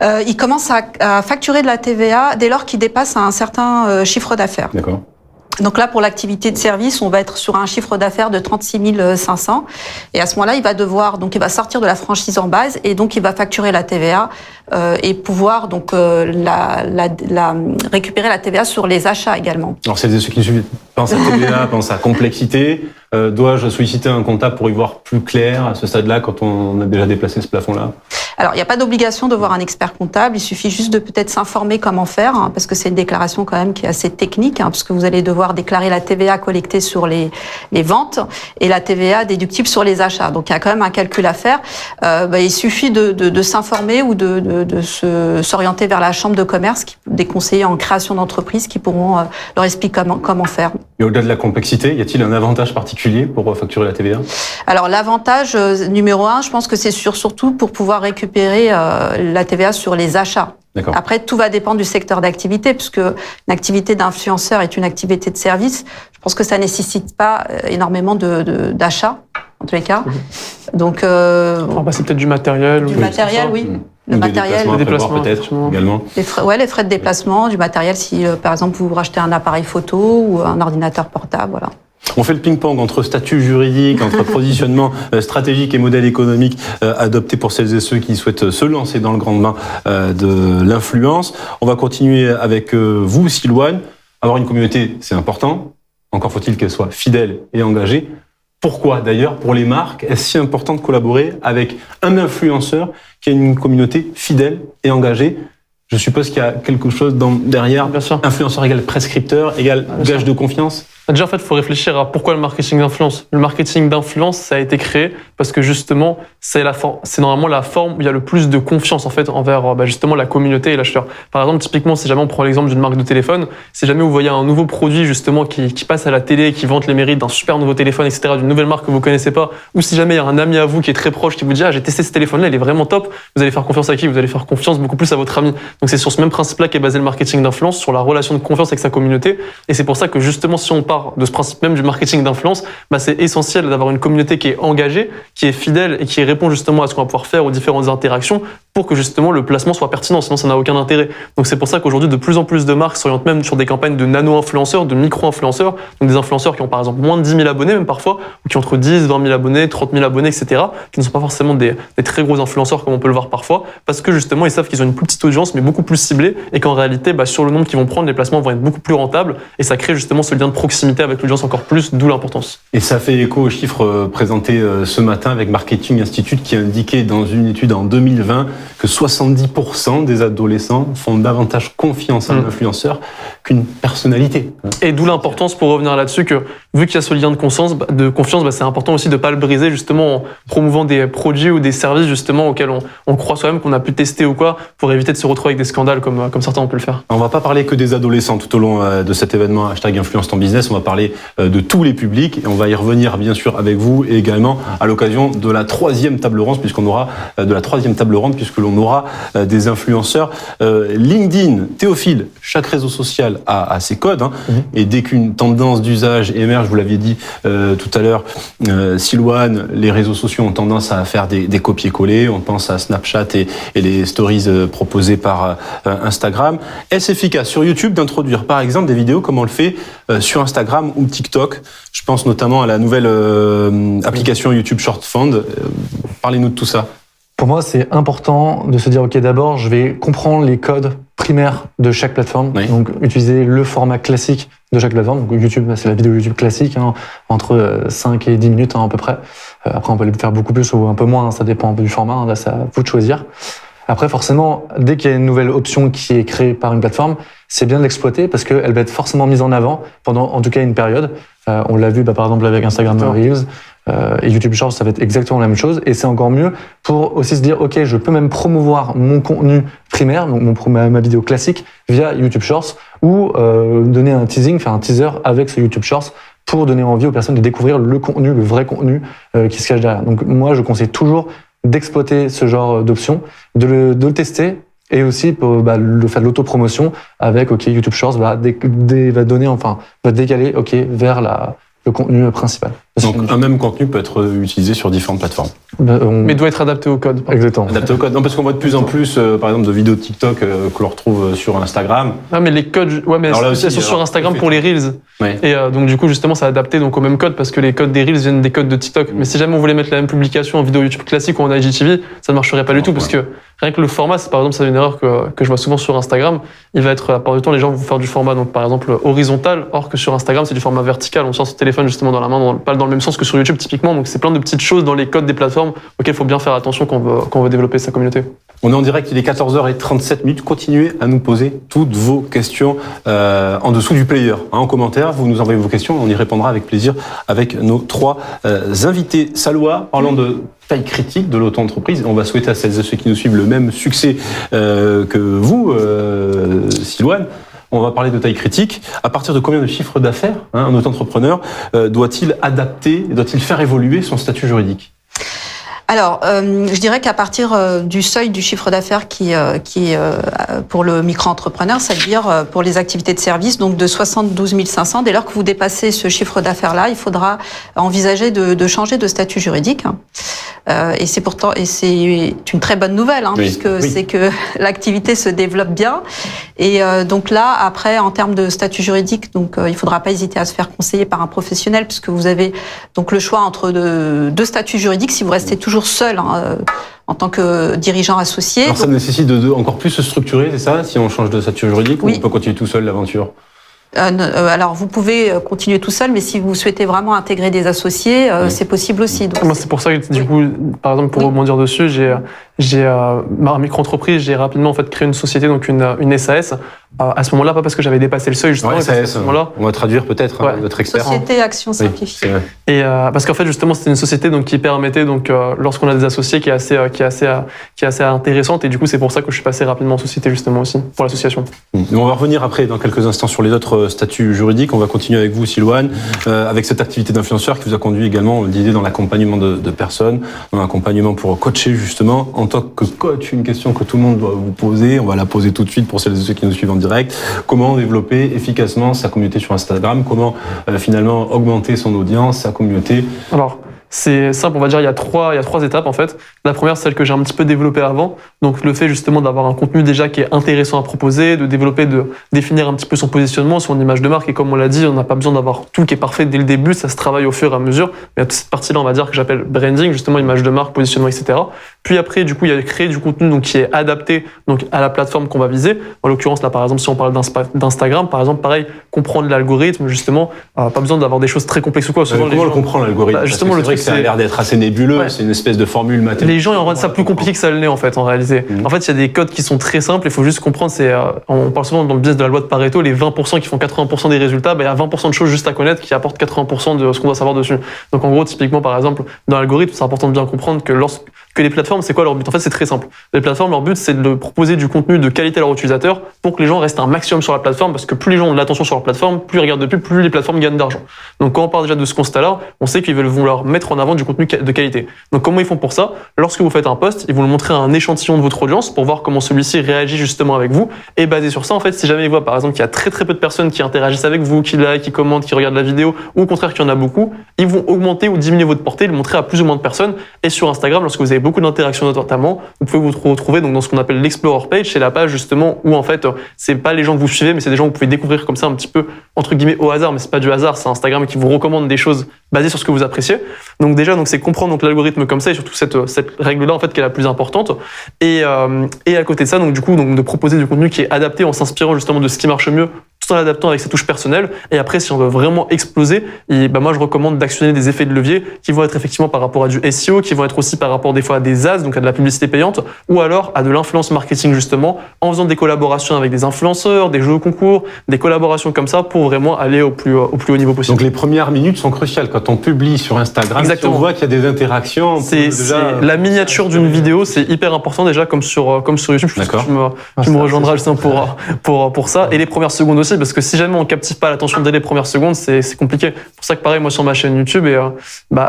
Il commence à facturer de la TVA dès lors qu'il dépasse un certain chiffre d'affaires.
D'accord.
Donc là, pour l'activité de service, on va être sur un chiffre d'affaires de 36 500. Et à ce moment-là, il va sortir de la franchise en base, et donc il va facturer la TVA et pouvoir donc récupérer la TVA sur les achats également.
Alors celles et ceux qui suivent pensent à TVA, pensent à complexité. Dois-je solliciter un comptable pour y voir plus clair à ce stade-là quand on a déjà déplacé ce plafond-là?
Alors, il n'y a pas d'obligation de voir un expert comptable. Il suffit juste de peut-être s'informer comment faire, hein, parce que c'est une déclaration quand même qui est assez technique, hein, parce que vous allez devoir déclarer la TVA collectée sur les ventes et la TVA déductible sur les achats. Donc, il y a quand même un calcul à faire. Il suffit de s'informer ou de s'orienter vers la chambre de commerce, des conseillers en création d'entreprise qui pourront leur expliquer comment faire.
Et au-delà de la complexité, y a-t-il un avantage particulier pour facturer la TVA?
Alors, l'avantage numéro 1, je pense que c'est surtout pour pouvoir récupérer la TVA sur les achats. Après, tout va dépendre du secteur d'activité, puisque une activité d'influenceur est une activité de service. Je pense que ça nécessite pas énormément d'achats, en tous les cas. Donc,
c'est peut-être du matériel.
Du matériel, oui. Le matériel,
des déplacements peut-être également.
Les frais de déplacement, du matériel, si par exemple vous rachetez un appareil photo ou un ordinateur portable, voilà.
On fait le ping-pong entre statut juridique, entre positionnement stratégique et modèle économique adopté pour celles et ceux qui souhaitent se lancer dans le grand bain de l'influence. On va continuer avec vous, Silouane. Avoir une communauté, c'est important. Encore faut-il qu'elle soit fidèle et engagée. Pourquoi d'ailleurs, pour les marques, est-ce si important de collaborer avec un influenceur qui a une communauté fidèle et engagée? Je suppose qu'il y a quelque chose derrière.
Bien sûr.
Influenceur égale prescripteur égale gage de confiance.
Déjà, en fait, il faut réfléchir à pourquoi le marketing d'influence. Le marketing d'influence, ça a été créé parce que justement, c'est normalement la forme où il y a le plus de confiance en fait envers justement la communauté et l'acheteur. Par exemple, typiquement, si jamais on prend l'exemple d'une marque de téléphone, si jamais vous voyez un nouveau produit justement qui passe à la télé, qui vante les mérites d'un super nouveau téléphone, etc., d'une nouvelle marque que vous connaissez pas, ou si jamais il y a un ami à vous qui est très proche qui vous dit j'ai testé ce téléphone-là, il est vraiment top, vous allez faire confiance à qui? Vous allez faire confiance beaucoup plus à votre ami. Donc c'est sur ce même principe-là qu'est basé le marketing d'influence, sur la relation de confiance avec sa communauté. Et c'est pour ça que justement, si on part de ce principe même du marketing d'influence, c'est essentiel d'avoir une communauté qui est engagée, qui est fidèle et qui répond justement à ce qu'on va pouvoir faire aux différentes interactions pour que justement le placement soit pertinent, sinon ça n'a aucun intérêt. Donc c'est pour ça qu'aujourd'hui de plus en plus de marques s'orientent même sur des campagnes de nano-influenceurs, de micro-influenceurs, donc des influenceurs qui ont par exemple moins de 10 000 abonnés même parfois, ou qui ont entre 10, 20 000 abonnés, 30 000 abonnés, etc., qui ne sont pas forcément des très gros influenceurs comme on peut le voir parfois, parce que justement ils savent qu'ils ont une plus petite audience mais beaucoup plus ciblée, et qu'en réalité sur le nombre qu'ils vont prendre, les placements vont être beaucoup plus rentables, et ça crée justement ce lien de proximité avec l'audience encore plus, d'où l'importance.
Et ça fait écho aux chiffres présentés ce matin avec Marketing Institute qui indiquait dans une étude en 2020 que 70% des adolescents font davantage confiance à un influenceur qu'une personnalité.
Et d'où l'importance, pour revenir là-dessus, que vu qu'il y a ce lien de confiance, c'est important aussi de ne pas le briser justement en promouvant des produits ou des services justement auxquels on croit soi-même, qu'on a pu tester ou quoi, pour éviter de se retrouver avec des scandales comme certains ont pu le faire.
On va pas parler que des adolescents tout au long de cet événement #Influence ton business, on va parler de tous les publics et on va y revenir bien sûr avec vous et également à l'occasion de la troisième table ronde puisqu'on aura puisque l'on aura des influenceurs. LinkedIn, Théophile, chaque réseau social a ses codes et dès qu'une tendance d'usage émerge, vous l'aviez dit tout à l'heure, Silouane, les réseaux sociaux ont tendance à faire des copier-coller, on pense à Snapchat et les stories proposées par Instagram. Est-ce efficace sur YouTube d'introduire par exemple des vidéos comme on le fait sur Instagram ou TikTok? Je pense notamment à la nouvelle application YouTube Short Fund. Parlez-nous de tout ça.
Pour moi, c'est important de se dire, OK, d'abord, je vais comprendre les codes primaires de chaque plateforme.
Oui.
Donc, utiliser le format classique de chaque plateforme. Donc, YouTube, c'est la vidéo YouTube classique, entre 5 et 10 minutes à peu près. Après, on peut le faire beaucoup plus ou un peu moins, ça dépend un peu du format, là, c'est à vous de choisir. Après, forcément, dès qu'il y a une nouvelle option qui est créée par une plateforme, c'est bien de l'exploiter parce qu'elle va être forcément mise en avant pendant, en tout cas, une période. On l'a vu, par exemple, avec Instagram Reels. Et YouTube Shorts, ça va être exactement la même chose. Et c'est encore mieux pour aussi se dire, OK, je peux même promouvoir mon contenu primaire, donc ma vidéo classique, via YouTube Shorts, ou donner un teasing, faire un teaser avec ce YouTube Shorts pour donner envie aux personnes de découvrir le contenu, le vrai contenu qui se cache derrière. Donc moi, je conseille toujours d'exploiter ce genre d'options, de le tester, et aussi pour le faire de l'autopromotion avec YouTube Shorts va décaler vers le contenu principal.
Donc un même contenu peut être utilisé sur différentes plateformes.
Mais doit être adapté au code.
Exactement.
Adapté au code. Non, parce qu'on voit de plus en plus, par exemple, de vidéos TikTok que l'on retrouve sur Instagram.
Ah, mais les codes, mais
alors là
elles sont sur Instagram pour les Reels.
Ouais.
Et donc du coup, justement, c'est adapté donc au même code parce que les codes des Reels viennent des codes de TikTok. Mais si jamais on voulait mettre la même publication en vidéo YouTube classique ou en IGTV, ça ne marcherait pas du tout parce que rien que le format, par exemple, c'est une erreur que je vois souvent sur Instagram. Il va être, la plupart du temps, les gens vont faire du format, donc par exemple, horizontal, or que sur Instagram, c'est du format vertical. On sort son téléphone justement dans la main, pas dans le même sens que sur YouTube typiquement. Donc c'est plein de petites choses dans les codes des plateformes auxquelles il faut bien faire attention quand on veut développer sa communauté.
On est en direct, il est 14h37. Continuez à nous poser toutes vos questions en dessous du player. En commentaire, vous nous envoyez vos questions, on y répondra avec plaisir avec nos trois invités. Salwa, parlons de taille critique de l'auto-entreprise. On va souhaiter à celles et ceux qui nous suivent le même succès que vous, Silouane. On va parler de taille critique. À partir de combien de chiffre d'affaires un auto-entrepreneur doit-il faire évoluer son statut juridique ?
Alors, je dirais qu'à partir du seuil du chiffre d'affaires qui est pour le micro-entrepreneur, c'est-à-dire pour les activités de service, donc de 72 500, dès lors que vous dépassez ce chiffre d'affaires-là, il faudra envisager de changer de statut juridique. Et c'est une très bonne nouvelle, puisque c'est que l'activité se développe bien. Et donc là, après, en termes de statut juridique, donc il faudra pas hésiter à se faire conseiller par un professionnel, puisque vous avez donc le choix entre deux statuts juridiques si vous restez toujours seul en tant que dirigeant associé.
Alors ça nécessite de encore plus se structurer, c'est ça, si on change de statut juridique, ou on peut continuer tout seul l'aventure ?
Alors, vous pouvez continuer tout seul, mais si vous souhaitez vraiment intégrer des associés, c'est possible aussi. Donc,
moi, c'est pour ça que, du coup, par exemple, pour rebondir dessus, j'ai ma micro-entreprise, j'ai rapidement en fait créé une société, donc une SAS. À ce moment-là, pas parce que j'avais dépassé le seuil, justement.
SAS, à ce moment-là, on va traduire peut-être notre expert.
Société Action Simplifiée.
Et parce qu'en fait, justement, c'était une société donc qui permettait donc lorsqu'on a des associés qui est assez intéressante. Et du coup, c'est pour ça que je suis passé rapidement en société justement aussi pour l'association.
On va revenir après dans quelques instants sur les autres statuts juridiques. On va continuer avec vous, Silouane, avec cette activité d'influenceur qui vous a conduit également, on le disait, dans l'accompagnement de personnes, dans l'accompagnement pour coacher justement. En tant que coach, une question que tout le monde doit vous poser. On va la poser tout de suite pour celles et ceux qui nous suivent en direct. Comment développer efficacement sa communauté sur Instagram ? Comment finalement augmenter son audience, sa communauté ?
Alors, C'est simple, on va dire, il y a trois étapes en fait. La première, celle que j'ai un petit peu développée avant. Donc le fait justement d'avoir un contenu déjà qui est intéressant à proposer, de développer, de définir un petit peu son positionnement, son image de marque. Et comme on l'a dit, on n'a pas besoin d'avoir tout qui est parfait dès le début, ça se travaille au fur et à mesure. Mais il y a toute cette partie-là, on va dire, que j'appelle branding, justement image de marque, positionnement, etc. Puis après, du coup, il y a créer du contenu donc, qui est adapté donc, à la plateforme qu'on va viser. En l'occurrence, là, par exemple, si on parle d'Instagram, par exemple, pareil, comprendre l'algorithme, justement, pas besoin d'avoir des choses très complexes ou quoi. Souvent,
comment le comprendre, l'algorithme?
Justement,
c'est
le
vrai
truc,
que ça a l'air d'être assez nébuleux,
Ouais.
c'est une espèce de formule mathématique.
Les gens ils rendent ça plus compliqué que ça l'est en fait en réalité. En fait, il y a des codes qui sont très simples, il faut juste comprendre, on parle souvent dans le business de la loi de Pareto, les 20% qui font 80% des résultats, il y a 20% de choses juste à connaître qui apportent 80% de ce qu'on doit savoir dessus. Donc en gros, typiquement par exemple, dans l'algorithme, c'est important de bien comprendre que les plateformes, c'est quoi leur but? En fait, c'est très simple. Les plateformes, leur but, c'est de proposer du contenu de qualité à leurs utilisateurs pour que les gens restent un maximum sur la plateforme, parce que plus les gens ont de l'attention sur leur plateforme, plus ils regardent de pub, plus les plateformes gagnent d'argent. Donc quand on part déjà de ce constat-là, on sait qu'ils veulent vouloir mettre en avant du contenu de qualité. Donc comment ils font pour ça? Lorsque vous faites un post, ils vont le montrer à un échantillon de votre audience pour voir comment celui-ci réagit justement avec vous. Et basé sur ça, en fait, si jamais ils voient par exemple qu'il y a très très peu de personnes qui interagissent avec vous, qui like, qui commentent, qui regardent la vidéo, ou au contraire qu'il y en a beaucoup, ils vont augmenter ou diminuer votre portée, le montrer à plus ou moins de personnes. Et sur Instagram, lorsque vous avez beaucoup d'interactions notamment, vous pouvez vous retrouver donc dans ce qu'on appelle l'Explorer page, c'est la page justement où en fait c'est pas les gens que vous suivez, mais c'est des gens que vous pouvez découvrir comme ça un petit peu entre guillemets au hasard, mais c'est pas du hasard, c'est Instagram qui vous recommande des choses basées sur ce que vous appréciez. Donc déjà c'est comprendre donc l'algorithme comme ça et surtout cette règle là en fait qui est la plus importante. Et à côté de ça donc du coup donc de proposer du contenu qui est adapté en s'inspirant justement de ce qui marche mieux, tout en l'adaptant avec sa touche personnelle. Et après, si on veut vraiment exploser, moi, je recommande d'actionner des effets de levier qui vont être effectivement par rapport à du SEO, qui vont être aussi par rapport des fois à des ads, donc à de la publicité payante, ou alors à de l'influence marketing justement, en faisant des collaborations avec des influenceurs, des jeux au concours, des collaborations comme ça pour vraiment aller au plus haut niveau possible.
Donc les premières minutes sont cruciales quand on publie sur Instagram.
Exactement.
Si on voit qu'il y a des interactions.
C'est la miniature d'une vidéo, c'est hyper important déjà comme sur YouTube. Je pense que tu me rejoindras justement pour ça. Et les premières secondes aussi, parce que si jamais on captive pas l'attention dès les premières secondes, c'est compliqué. C'est pour ça que pareil, moi sur ma chaîne YouTube,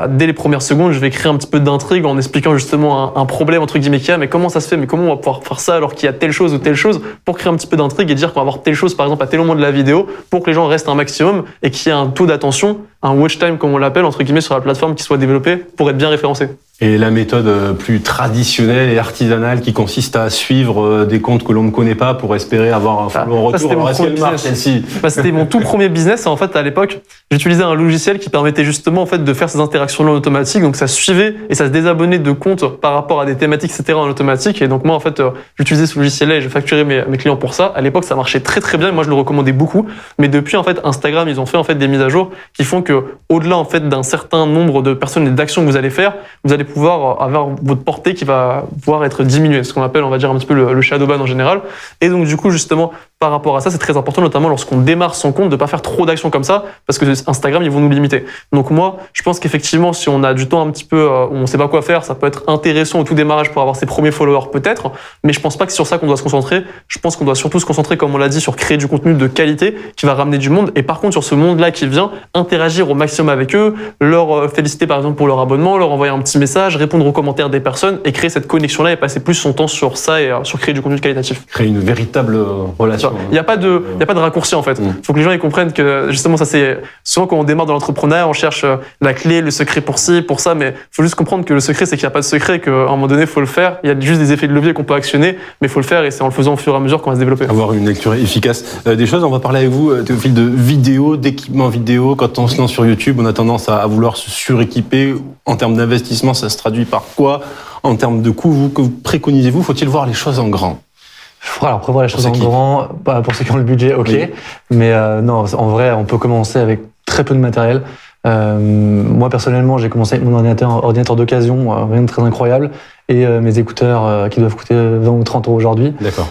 dès les premières secondes, je vais créer un petit peu d'intrigue en expliquant justement un problème entre guillemets qu'il y a, mais comment ça se fait, mais comment on va pouvoir faire ça alors qu'il y a telle chose ou telle chose, pour créer un petit peu d'intrigue et dire qu'on va avoir telle chose par exemple à tel moment de la vidéo, pour que les gens restent un maximum et qu'il y ait un taux d'attention, un watch time comme on l'appelle entre guillemets sur la plateforme qui soit développé pour être bien référencé.
Et la méthode plus traditionnelle et artisanale qui consiste à suivre des comptes que l'on ne connaît pas pour espérer avoir un follow en retour. Alors, est-ce qu'elle marche, celle-ci?
C'était mon tout premier business. En fait, à l'époque, j'utilisais un logiciel qui permettait justement en fait de faire ces interactions-là en automatique. Donc, ça suivait et ça se désabonnait de comptes par rapport à des thématiques, etc. en automatique. Et donc, moi, en fait, j'utilisais ce logiciel-là et je facturais mes clients pour ça. À l'époque, ça marchait très, très bien. Et moi, je le recommandais beaucoup. Mais depuis, en fait, Instagram, ils ont fait en fait des mises à jour qui font que, au-delà en fait d'un certain nombre de personnes et d'actions que vous allez faire, vous allez pouvoir avoir votre portée qui va pouvoir être diminuée, ce qu'on appelle, on va dire un petit peu le shadow ban en général. Et donc du coup justement par rapport à ça, c'est très important notamment lorsqu'on démarre son compte de pas faire trop d'actions comme ça parce que Instagram ils vont nous limiter. Donc moi je pense qu'effectivement si on a du temps un petit peu où on sait pas quoi faire, ça peut être intéressant au tout démarrage pour avoir ses premiers followers peut-être, mais je pense pas que c'est sur ça qu'on doit se concentrer. Je pense qu'on doit surtout se concentrer comme on l'a dit sur créer du contenu de qualité qui va ramener du monde et par contre sur ce monde là qui vient interagir au maximum avec eux, leur féliciter par exemple pour leur abonnement, leur envoyer un petit message, répondre aux commentaires des personnes et créer cette connexion-là et passer plus son temps sur ça et sur créer du contenu qualitatif.
Créer une véritable relation.
Il n'y a pas de raccourci en fait. Il faut que les gens ils comprennent que justement ça c'est souvent quand on démarre dans l'entrepreneuriat, on cherche la clé, le secret pour ci, pour ça, mais il faut juste comprendre que le secret c'est qu'il n'y a pas de secret, qu'à un moment donné il faut le faire. Il y a juste des effets de levier qu'on peut actionner, mais il faut le faire et c'est en le faisant au fur et à mesure qu'on va se développer.
Avoir une lecture efficace des choses. On va parler avec vous, Théophile, de vidéos, d'équipements vidéo. Quand on se lance sur YouTube, on a tendance à vouloir se suréquiper. En termes d'investissement, ça se traduit par quoi? En termes de coûts, que préconisez-vous? Faut-il voir les choses en grand?
Alors, prévoir les choses en grand, pour ceux qui ont le budget, ok. Oui. Mais non, en vrai, on peut commencer avec très peu de matériel. Moi, personnellement, j'ai commencé avec mon ordinateur d'occasion, rien de très incroyable, et mes écouteurs qui doivent coûter 20 ou 30 euros aujourd'hui.
D'accord.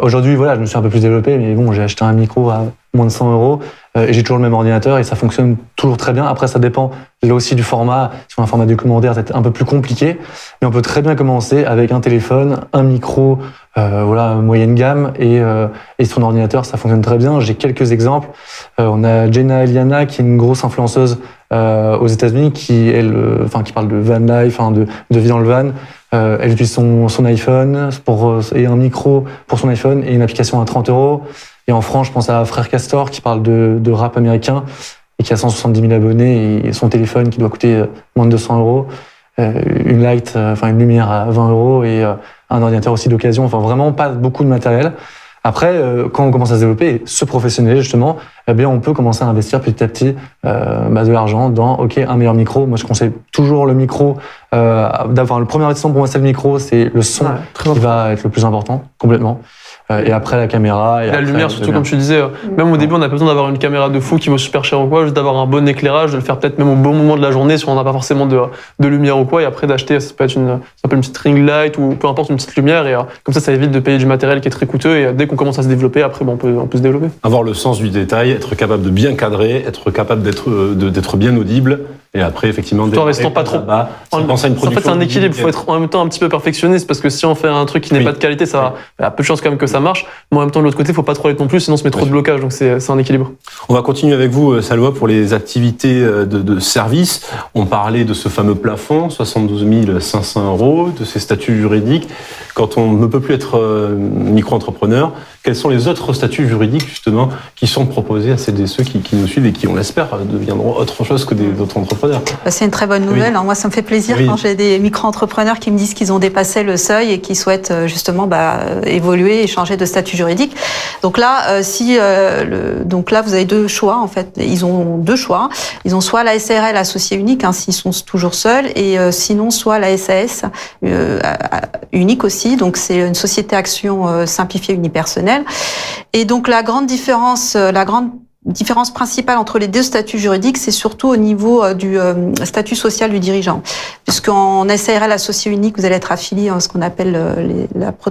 Aujourd'hui, voilà, je me suis un peu plus développé, mais bon, j'ai acheté un micro à moins de 100 euros et j'ai toujours le même ordinateur et ça fonctionne toujours très bien. Après, ça dépend là aussi du format. Si on a un format documentaire, c'est un peu plus compliqué, mais on peut très bien commencer avec un téléphone, un micro, moyenne gamme et son ordinateur, ça fonctionne très bien. J'ai quelques exemples. On a Jenna Eliana qui est une grosse influenceuse aux États-Unis qui parle de van life, de vie dans le van. Elle utilise son iPhone et un micro pour son iPhone et une application à 30 euros. Et en France, je pense à Frère Castor qui parle de rap américain. et qui a 170 000 abonnés et son téléphone qui doit coûter moins de 200 €, une light, une lumière à 20 € et un ordinateur aussi d'occasion. Enfin, vraiment pas beaucoup de matériel. Après, quand on commence à se développer et se professionnaliser justement, eh bien, on peut commencer à investir petit à petit de l'argent dans un meilleur micro. Moi, je conseille toujours le micro. D'avoir le premier investissement pour moi, c'est le micro, c'est le son qui va être le plus important, complètement. Et après la caméra.
Et la lumière, surtout comme tu disais, même au début, on n'a pas besoin d'avoir une caméra de fou qui vaut super cher ou quoi, juste d'avoir un bon éclairage, de le faire peut-être même au bon moment de la journée si on n'a pas forcément de lumière ou quoi, et après d'acheter, ça peut être une petite ring light ou peu importe, une petite lumière, et comme ça évite de payer du matériel qui est très coûteux, et dès qu'on commence à se développer, après, on peut se développer.
Avoir le sens du détail, être capable de bien cadrer, être capable d'être bien audible, et après, effectivement,
tout en restant pas trop
bas, penser à une production.
En fait, c'est un équilibre, il faut être en même temps un petit peu perfectionniste, parce que si on fait un truc qui n'est pas de qualité, ça il y a peu de chances quand même que ça marche, mais en même temps, de l'autre côté, il ne faut pas trop aller non plus, sinon on se met trop de blocage, donc c'est un équilibre.
On va continuer avec vous, Salwa, pour les activités de service. On parlait de ce fameux plafond, 72 500 €, de ces statuts juridiques. Quand on ne peut plus être micro-entrepreneur, quels sont les autres statuts juridiques, justement, qui sont proposés à celles et ceux qui nous suivent et qui, on l'espère, deviendront autre chose que d'autres entrepreneurs?
C'est une très bonne nouvelle. Moi, ça me fait plaisir quand j'ai des micro-entrepreneurs qui me disent qu'ils ont dépassé le seuil et qui souhaitent justement évoluer et changer de statut juridique. Donc là, donc là, vous avez deux choix, en fait. Ils ont deux choix. Ils ont soit la SARL associée unique, s'ils sont toujours seuls, et sinon, soit la SAS unique aussi. Donc, c'est une société action simplifiée unipersonnelle. Et donc, la grande différence principale entre les deux statuts juridiques, c'est surtout au niveau du statut social du dirigeant. Puisqu'en SARL associé unique, vous allez être affilié à ce qu'on appelle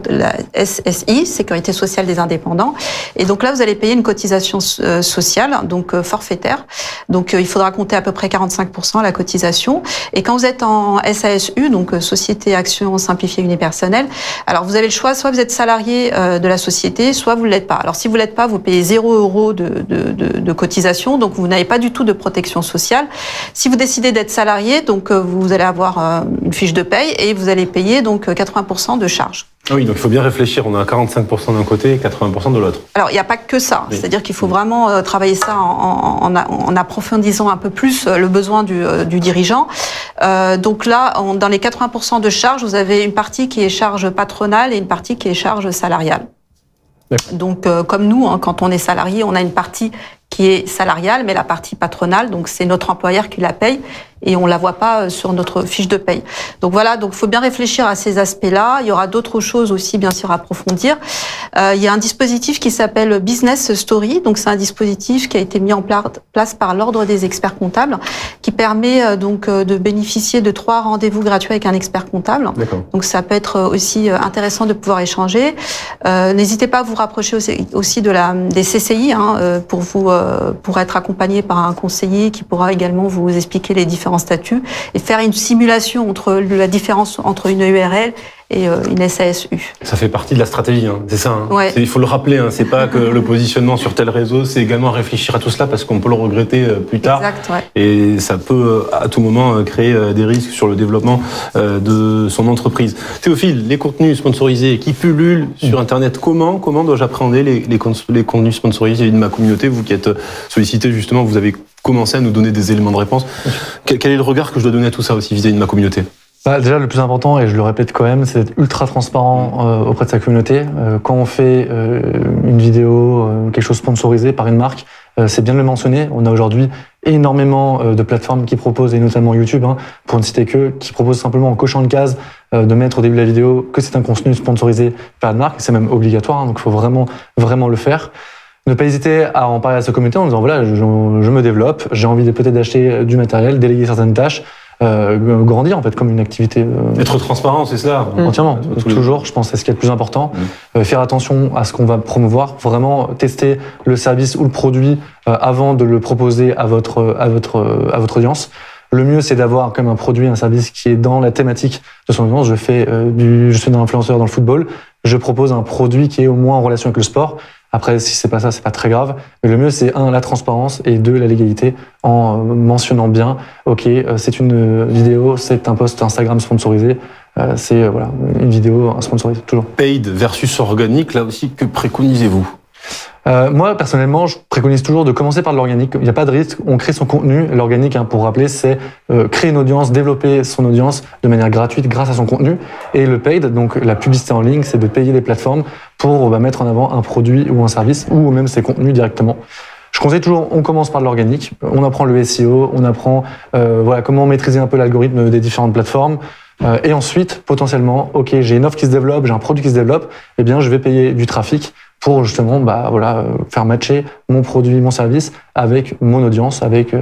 la SSI, Sécurité sociale des indépendants. Et donc là, vous allez payer une cotisation sociale, donc forfaitaire. Donc il faudra compter à peu près 45% à la cotisation. Et quand vous êtes en SASU, donc Société Action Simplifiée Unipersonnelle, alors vous avez le choix, soit vous êtes salarié de la société, soit vous ne l'êtes pas. Alors si vous ne l'êtes pas, vous payez 0 € de cotisation, donc vous n'avez pas du tout de protection sociale. Si vous décidez d'être salarié, donc vous allez avoir une fiche de paye et vous allez payer donc 80% de charges.
Oui, donc il faut bien réfléchir. On a 45% d'un côté et 80% de l'autre.
Alors, il n'y a pas que ça. Oui. C'est-à-dire qu'il faut vraiment travailler ça en approfondissant un peu plus le besoin du dirigeant. Donc là, dans les 80% de charges, vous avez une partie qui est charge patronale et une partie qui est charge salariale. Donc, comme nous, quand on est salarié, on a une partie qui est salariale, mais la partie patronale, donc c'est notre employeur qui la paye et on la voit pas sur notre fiche de paye. Donc voilà, donc faut bien réfléchir à ces aspects-là. Il y aura d'autres choses aussi, bien sûr, à approfondir. Il y a un dispositif qui s'appelle Business Story. Donc c'est un dispositif qui a été mis en place par l'Ordre des experts comptables, qui permet donc de bénéficier de 3 rendez-vous gratuits avec un expert comptable. Donc ça peut être aussi intéressant de pouvoir échanger. N'hésitez pas à vous rapprocher aussi des CCI pour être accompagné par un conseiller qui pourra également vous expliquer les différents statuts et faire une simulation entre la différence entre une URL et une SASU.
Ça fait partie de la stratégie, c'est ça.
Ouais.
Il faut le rappeler, c'est pas que le positionnement sur tel réseau, c'est également réfléchir à tout cela parce qu'on peut le regretter plus tard.
Exact, ouais.
Et ça peut à tout moment créer des risques sur le développement de son entreprise. Théophile, les contenus sponsorisés qui pullulent sur Internet, comment dois-je appréhender les contenus sponsorisés de ma communauté? Vous qui êtes sollicité justement, vous avez commencé à nous donner des éléments de réponse. Quel est le regard que je dois donner à tout ça aussi vis-à-vis de ma communauté?
Déjà, le plus important, et je le répète quand même, c'est d'être ultra transparent auprès de sa communauté. Quand on fait une vidéo, quelque chose sponsorisé par une marque, c'est bien de le mentionner. On a aujourd'hui énormément de plateformes qui proposent, et notamment YouTube, pour ne citer que, qui proposent simplement en cochant une case de mettre au début de la vidéo que c'est un contenu sponsorisé par une marque. C'est même obligatoire, donc il faut vraiment le faire. Ne pas hésiter à en parler à sa communauté en disant voilà, je me développe, j'ai envie peut-être d'acheter du matériel, déléguer certaines tâches. Grandir en fait comme une activité.
Être transparent, c'est cela.
Entièrement. Toujours, je pense que c'est ce qui est le plus important. Faire attention à ce qu'on va promouvoir. Vraiment tester le service ou le produit avant de le proposer à votre audience. Le mieux, c'est d'avoir quand même un produit, un service qui est dans la thématique de son audience. Je suis un influenceur dans le football. Je propose un produit qui est au moins en relation avec le sport. Après, si c'est pas ça, c'est pas très grave. Mais le mieux, c'est 1, la transparence et 2, la légalité en mentionnant bien, ok, c'est une vidéo, c'est un post Instagram sponsorisé, c'est une vidéo sponsorisée, toujours.
Paid versus organique, là aussi, que préconisez-vous?
Moi, personnellement, je préconise toujours de commencer par de l'organique. Il n'y a pas de risque. On crée son contenu. L'organique, pour rappeler, c'est créer une audience, développer son audience de manière gratuite grâce à son contenu. Et le paid, donc la publicité en ligne, c'est de payer les plateformes pour mettre en avant un produit ou un service ou même ses contenus directement. Je conseille toujours, on commence par de l'organique. On apprend le SEO, on apprend comment maîtriser un peu l'algorithme des différentes plateformes. Et ensuite, potentiellement, ok, j'ai une offre qui se développe, j'ai un produit qui se développe, eh bien, je vais payer du trafic pour justement, faire matcher mon produit, mon service avec mon audience, avec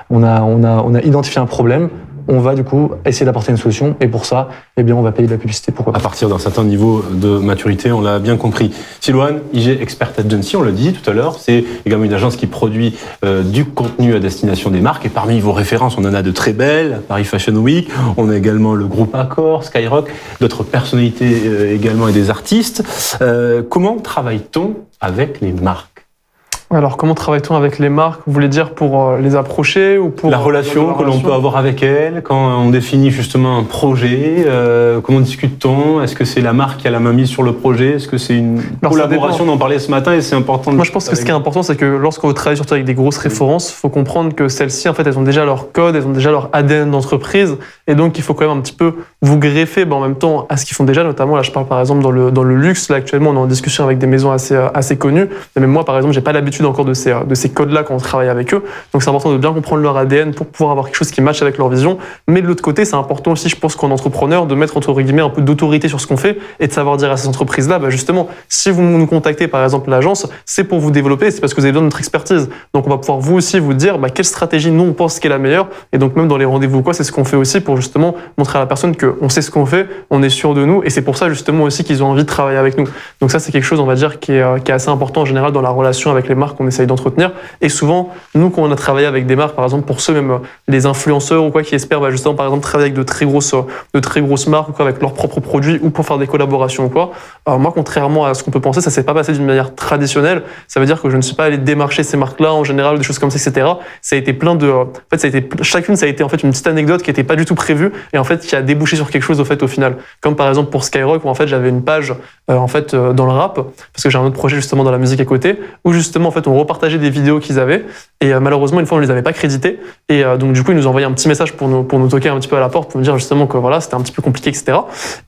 on a identifié un problème. On va du coup essayer d'apporter une solution et pour ça, eh bien, on va payer de la publicité. Pourquoi pas.
À partir d'un certain niveau de maturité, on l'a bien compris. Silouane, IG Expert Agency, on l'a dit tout à l'heure, c'est également une agence qui produit du contenu à destination des marques. Et parmi vos références, on en a de très belles. Paris Fashion Week, on a également le groupe Accor, Skyrock, d'autres personnalités également et des artistes. Comment travaille-t-on avec les marques ?
Alors, comment travaille-t-on avec les marques ? Vous voulez dire pour les approcher ou pour...
La relation que l'on peut avoir avec elles, quand on définit justement un projet, comment discute-t-on ? Est-ce que c'est la marque qui a la main mise sur le projet ? Est-ce que c'est une collaboration ? On en parlait ce matin et c'est important.
Moi, je pense que ce qui est important, c'est que lorsqu'on travaille surtout avec des grosses références, il faut comprendre que celles-ci, en fait, elles ont déjà leur code, elles ont déjà leur ADN d'entreprise et donc il faut quand même un petit peu vous greffer en même temps à ce qu'ils font déjà, notamment là, je parle par exemple dans le luxe. Là, actuellement, on est en discussion avec des maisons assez connues. Mais même moi, par exemple, j'ai pas l'habitude encore de ces codes-là quand on travaille avec eux. Donc c'est important de bien comprendre leur ADN pour pouvoir avoir quelque chose qui matche avec leur vision. Mais de l'autre côté, c'est important aussi, je pense, qu'en entrepreneur, de mettre entre guillemets un peu d'autorité sur ce qu'on fait et de savoir dire à ces entreprises-là, justement, si vous nous contactez, par exemple l'agence, c'est pour vous développer, c'est parce que vous avez besoin de notre expertise. Donc on va pouvoir vous aussi vous dire quelle stratégie nous on pense qu'est la meilleure. Et donc même dans les rendez-vous c'est ce qu'on fait aussi pour justement montrer à la personne qu'on sait ce qu'on fait, on est sûr de nous et c'est pour ça justement aussi qu'ils ont envie de travailler avec nous. Donc ça c'est quelque chose, on va dire, qui est assez important en général dans la relation avec les marques qu'on essaye d'entretenir. Et souvent, nous, quand on a travaillé avec des marques, par exemple, pour ceux même les influenceurs ou quoi qui espèrent justement, par exemple, travailler avec de très grosses marques ou quoi, avec leurs propres produits ou pour faire des collaborations ou quoi. Alors moi, contrairement à ce qu'on peut penser, ça s'est pas passé d'une manière traditionnelle. Ça veut dire que je ne suis pas allé démarcher ces marques-là en général, des choses comme ça, etc. Ça a été plein de, en fait, chacune, ça a été en fait une petite anecdote qui était pas du tout prévue et en fait qui a débouché sur quelque chose au final. Comme par exemple pour Skyrock où en fait j'avais une page dans le rap parce que j'ai un autre projet justement dans la musique à côté où justement en fait on repartageait des vidéos qu'ils avaient et malheureusement une fois on les avait pas créditées et donc du coup ils nous ont envoyé un petit message pour nous toquer un petit peu à la porte pour nous dire justement que voilà c'était un petit peu compliqué, etc.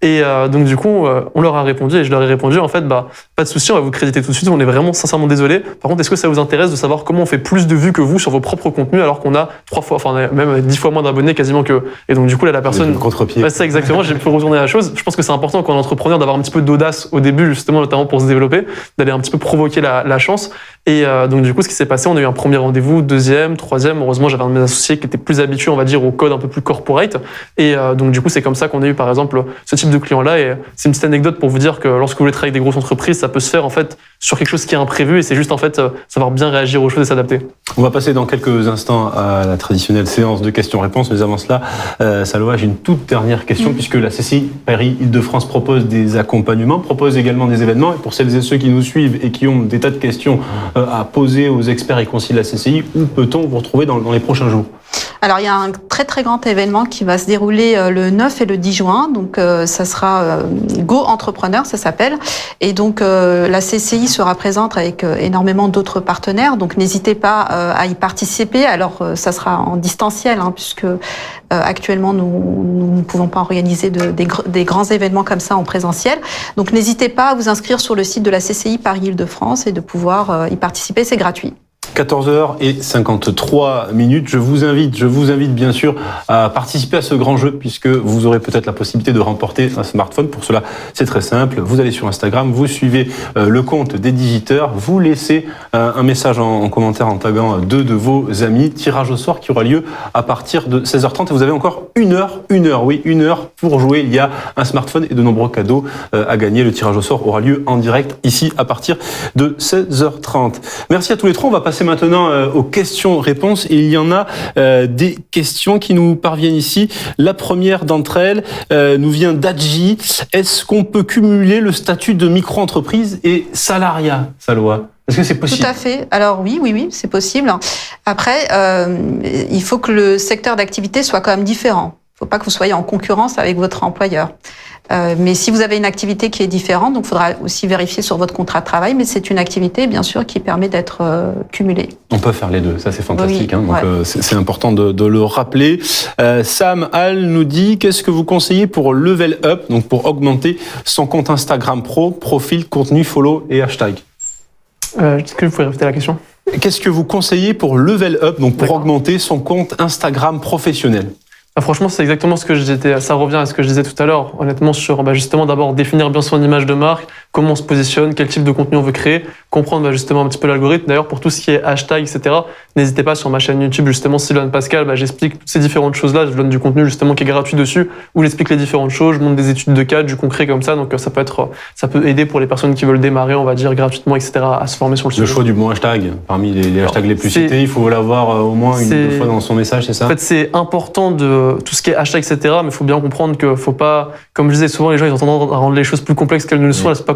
Et donc du coup on leur a répondu et je leur ai répondu en fait pas de souci, on va vous créditer tout de suite, on est vraiment sincèrement désolé. Par contre, est-ce que ça vous intéresse de savoir comment on fait plus de vues que vous sur vos propres contenus alors qu'on a 3 fois, enfin même 10 fois moins d'abonnés quasiment que. Et donc du coup là la personne.
Contre-pied.
C'est ça exactement. J'ai pu retourner la chose. Je pense que c'est important quand on est entrepreneur d'avoir un petit peu d'audace au début justement notamment pour se développer, d'aller un petit peu provoquer la chance. Et donc du coup ce qui s'est passé, on a eu un premier rendez-vous, deuxième, troisième. Heureusement j'avais un de mes associés qui était plus habitué on va dire au code un peu plus corporate. Et donc du coup c'est comme ça qu'on a eu par exemple ce type de client là. Et c'est une petite anecdote pour vous dire que lorsque vous voulez travailler avec des grosses entreprises, ça peut se faire en fait sur quelque chose qui est imprévu et c'est juste en fait savoir bien réagir aux choses et s'adapter.
On va passer dans quelques instants à la traditionnelle séance de questions-réponses, mais avant cela, Salwa, j'ai une toute dernière question puisque la CCI Paris Île-de-France propose des accompagnements, propose également des événements et pour celles et ceux qui nous suivent et qui ont des tas de questions à poser aux experts et conseillers de la CCI, où peut-on vous retrouver dans les prochains jours ?
Alors, il y a un très très grand événement qui va se dérouler le 9 et le 10 juin. Donc, ça sera Go Entrepreneur, ça s'appelle. Et donc, la CCI sera présente avec énormément d'autres partenaires. Donc, n'hésitez pas à y participer. Alors, ça sera en distanciel, puisque actuellement, nous ne pouvons pas organiser des grands événements comme ça en présentiel. Donc, n'hésitez pas à vous inscrire sur le site de la CCI Paris Île-de-France et de pouvoir y participer. C'est gratuit.
14h53. Je vous invite bien sûr à participer à ce grand jeu puisque vous aurez peut-être la possibilité de remporter un smartphone. Pour cela, c'est très simple. Vous allez sur Instagram, vous suivez le compte des digiteurs, vous laissez un message en commentaire en taguant 2 de vos amis. Tirage au sort qui aura lieu à partir de 16h30 et vous avez encore une heure pour jouer. Il y a un smartphone et de nombreux cadeaux à gagner. Le tirage au sort aura lieu en direct ici à partir de 16h30. Merci à tous les trois. On va passer maintenant aux questions-réponses. Et il y en a des questions qui nous parviennent ici. La première d'entre elles nous vient d'Adji. Est-ce qu'on peut cumuler le statut de micro-entreprise et salariat, Salwa ? Est-ce que c'est possible ?
Tout à fait. Alors oui, c'est possible. Après, il faut que le secteur d'activité soit quand même différent. faut pas que vous soyez en concurrence avec votre employeur. Mais si vous avez une activité qui est différente, donc il faudra aussi vérifier sur votre contrat de travail, mais c'est une activité, bien sûr, qui permet d'être cumulée.
On peut faire les deux, ça c'est fantastique.
Oui,
donc c'est important de le rappeler. Sam Hall nous dit, qu'est-ce que vous conseillez pour level up, donc pour augmenter son compte Instagram pro, profil, contenu, follow et hashtag?
Est-ce que vous pouvez répéter la question?
Qu'est-ce que vous conseillez pour level up, donc pour augmenter son compte Instagram professionnel?
Franchement, c'est exactement ce que je disais. Ça revient à ce que je disais tout à l'heure, honnêtement, sur justement d'abord définir bien son image de marque, comment on se positionne, quel type de contenu on veut créer, comprendre justement un petit peu l'algorithme. D'ailleurs, pour tout ce qui est hashtag, etc., n'hésitez pas sur ma chaîne YouTube, justement, Sylvain Pascal, j'explique toutes ces différentes choses-là. Je donne du contenu justement qui est gratuit dessus, où j'explique les différentes choses, je montre des études de cas, du concret comme ça. Donc ça peut aider pour les personnes qui veulent démarrer, on va dire, gratuitement, etc., à se former sur le sujet.
Le choix du bon hashtag, parmi les hashtags les plus cités, il faut l'avoir au moins une ou deux fois dans son message, c'est ça?
En fait, c'est important de tout ce qui est hashtag, etc., mais il faut bien comprendre qu'il faut pas, comme je disais souvent, les gens ils ont tendance à rendre les choses plus complexes qu'elles ne le sont, à se pas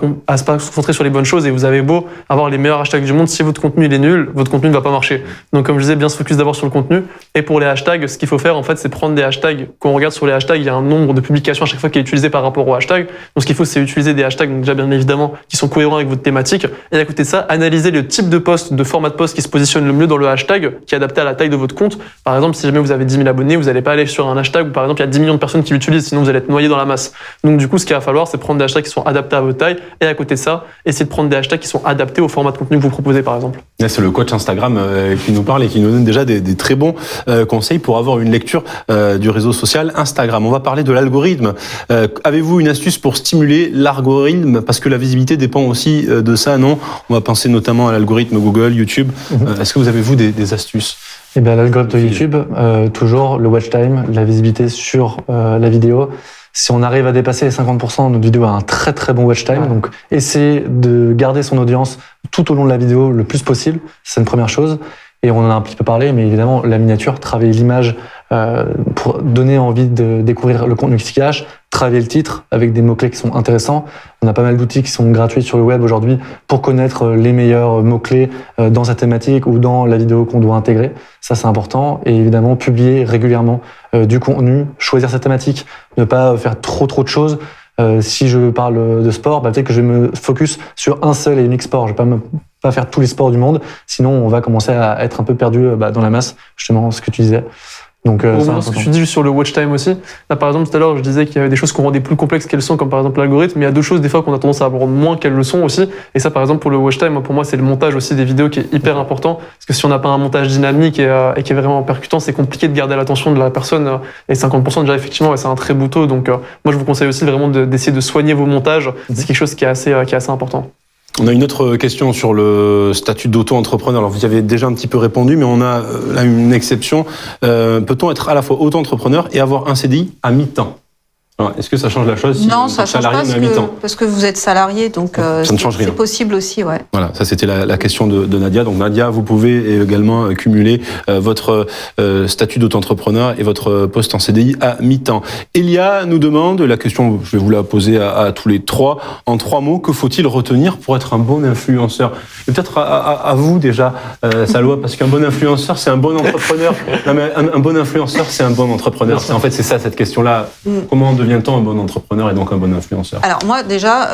se concentrer sur les bonnes choses, et vous avez beau avoir les meilleurs hashtags du monde, si votre contenu il est nul, votre contenu ne va pas marcher. Donc comme je disais, bien se focus d'abord sur le contenu, et pour les hashtags, ce qu'il faut faire en fait, c'est prendre des hashtags. Quand on regarde sur les hashtags, il y a un nombre de publications à chaque fois qui est utilisé par rapport au hashtag. Donc ce qu'il faut, c'est utiliser des hashtags, donc déjà bien évidemment, qui sont cohérents avec votre thématique, et à côté de ça, analyser le type de post, de format de post qui se positionne le mieux dans le hashtag, qui est adapté à la taille de votre compte. Par exemple, si jamais vous avez 10 000 abonnés, vous n'allez pas aller sur un hashtag où par exemple il y a 10 millions de personnes qui l'utilisent, sinon vous allez être noyé dans la masse. Donc du coup, ce qu'il va falloir, c'est prendre des hashtags qui sont adaptés à votre taille, et à côté de ça, essayer de prendre des hashtags qui sont adaptés au format de contenu que vous proposez, par exemple.
Là, c'est le coach Instagram qui nous parle et qui nous donne déjà des très bons conseils pour avoir une lecture du réseau social Instagram. On va parler de l'algorithme. Avez-vous une astuce pour stimuler l'algorithme? Parce que la visibilité dépend aussi de ça, non? On va penser notamment à l'algorithme Google, YouTube. Est-ce que vous avez, vous, des astuces?
Eh bien, l'algorithme de YouTube, toujours le watch time, la visibilité sur la vidéo. Si on arrive à dépasser les 50%, notre vidéo a un très très bon watch time. Donc, essayez de garder son audience tout au long de la vidéo le plus possible. C'est une première chose. Et on en a un petit peu parlé, mais évidemment, la miniature, travailler l'image pour donner envie de découvrir le contenu qui se cache, travailler le titre avec des mots-clés qui sont intéressants. On a pas mal d'outils qui sont gratuits sur le web aujourd'hui pour connaître les meilleurs mots-clés dans sa thématique ou dans la vidéo qu'on doit intégrer. Ça, c'est important. Et évidemment, publier régulièrement du contenu, choisir sa thématique, ne pas faire trop de choses. Si je parle de sport, peut-être que je vais me focus sur un seul et unique sport. Je vais pas faire tous les sports du monde, sinon on va commencer à être un peu perdu dans la masse, justement, ce que tu disais. Donc,
ce que tu dis sur le watch time aussi. Là, par exemple, tout à l'heure, je disais qu'il y avait des choses qu'on rendait plus complexes qu'elles sont, comme par exemple l'algorithme, mais il y a d'autres choses, des fois, qu'on a tendance à rendre moins qu'elles le sont aussi. Et ça, par exemple, pour le watch time, pour moi, c'est le montage aussi des vidéos qui est hyper important. Parce que si on n'a pas un montage dynamique et qui est vraiment percutant, c'est compliqué de garder l'attention de la personne. Et 50% déjà, effectivement, c'est un très beau taux. Donc, moi, je vous conseille aussi vraiment d'essayer de soigner vos montages. C'est quelque chose qui est assez important.
On a une autre question sur le statut d'auto-entrepreneur. Alors, vous y avez déjà un petit peu répondu, mais on a là une exception. Peut-on être à la fois auto-entrepreneur et avoir un CDI à mi-temps? Alors, est-ce que ça change la chose si
Non, ça change pas parce que vous êtes salarié, donc
ça ne change rien.
C'est possible aussi, ouais.
Voilà, ça c'était la question de Nadia. Donc Nadia, vous pouvez également cumuler votre statut d'auto-entrepreneur et votre poste en CDI à mi-temps. Elia nous demande, la question, je vais vous la poser à tous les trois, en 3 mots, que faut-il retenir pour être un bon influenceur? Et peut-être à vous déjà, Salwa, parce qu'un bon influenceur, c'est un bon entrepreneur. Non, mais un bon influenceur, c'est un bon entrepreneur. En fait, c'est ça, cette question-là. Comment devient-on un bon entrepreneur et donc un bon influenceur? Alors
moi déjà,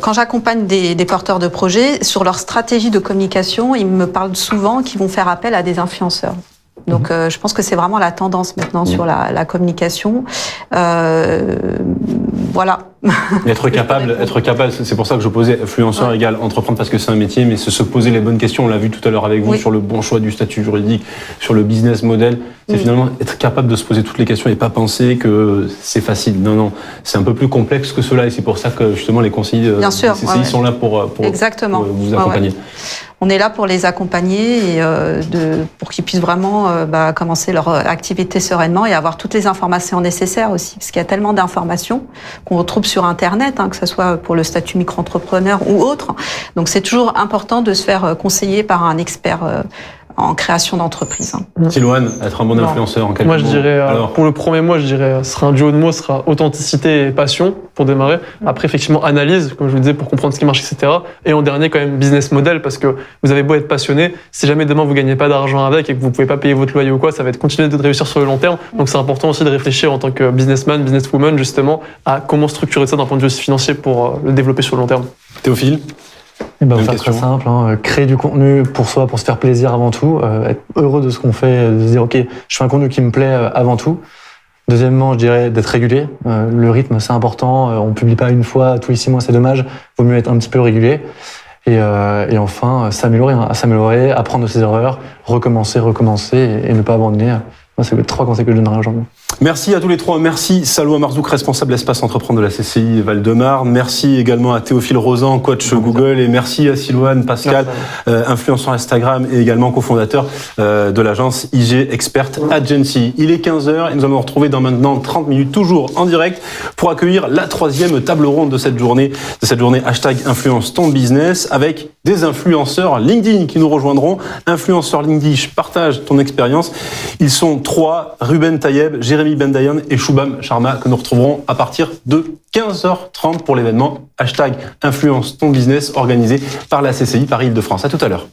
quand j'accompagne des porteurs de projets, sur leur stratégie de communication, ils me parlent souvent qu'ils vont faire appel à des influenceurs. Donc je pense que c'est vraiment la tendance maintenant sur la communication. Voilà.
Être capable, c'est pour ça que je posais influenceur égale entreprendre, parce que c'est un métier, mais se poser les bonnes questions, on l'a vu tout à l'heure avec vous, sur le bon choix du statut juridique, sur le business model, c'est finalement être capable de se poser toutes les questions et pas penser que c'est facile. Non, c'est un peu plus complexe que cela, et c'est pour ça que justement les conseillers des CCI sont là pour vous accompagner. On est là pour les accompagner et pour qu'ils puissent vraiment commencer leur activité sereinement et avoir toutes les informations nécessaires aussi, parce qu'il y a tellement d'informations qu'on retrouve sur Internet, que ce soit pour le statut micro-entrepreneur ou autre. Donc c'est toujours important de se faire conseiller par un expert
en création d'entreprise.
Silouane, être un bon influenceur en quelques
Moi,
mots.
je dirais,
Alors,
pour le premier mois, je dirais, ce sera un duo de mots, ce sera authenticité et passion pour démarrer. Après, effectivement, analyse, comme je vous disais, pour comprendre ce qui marche, etc. Et en dernier, quand même, business model, parce que vous avez beau être passionné, si jamais demain vous gagnez pas d'argent avec et que vous pouvez pas payer votre loyer ou quoi, ça va être continuer de réussir sur le long terme. Donc, c'est important aussi de réfléchir en tant que businessman, businesswoman, justement, à comment structurer ça d'un point de vue aussi financier pour le développer sur le long terme.
Théophile,
Eh ben,
Même
faire
question.
très simple, créer du contenu pour soi, pour se faire plaisir avant tout, être heureux de ce qu'on fait, de se dire ok, je fais un contenu qui me plaît avant tout. Deuxièmement, je dirais d'être régulier. Le rythme, c'est important. On publie pas une fois tous les 6 mois, c'est dommage. Vaut mieux être un petit peu régulier. Et enfin, s'améliorer, apprendre de ses erreurs, recommencer et ne pas abandonner. Moi, c'est les 3 conseils que je donnerais aujourd'hui.
merci à tous les 3. Merci Salwa Marzouk, responsable espace entreprendre de la CCI Val-de-Marne. Merci également à Théophile Rosan, coach Google. Et merci à Silouane Pascal, influenceur Instagram et également cofondateur de l'agence IG Expert Agency. Il est 15h et nous allons nous retrouver dans maintenant 30 minutes, toujours en direct, pour accueillir la 3e table ronde de cette journée hashtag influence ton business, avec des influenceurs LinkedIn qui nous rejoindront. Influenceurs LinkedIn, je partage ton expérience. Ils sont 3, Ruben Tayeb, Jérémy Bendayan et Shubham Sharma, que nous retrouverons à partir de 15h30 pour l'événement hashtag influence ton business organisé par la CCI Paris Île-de-France. À tout à l'heure.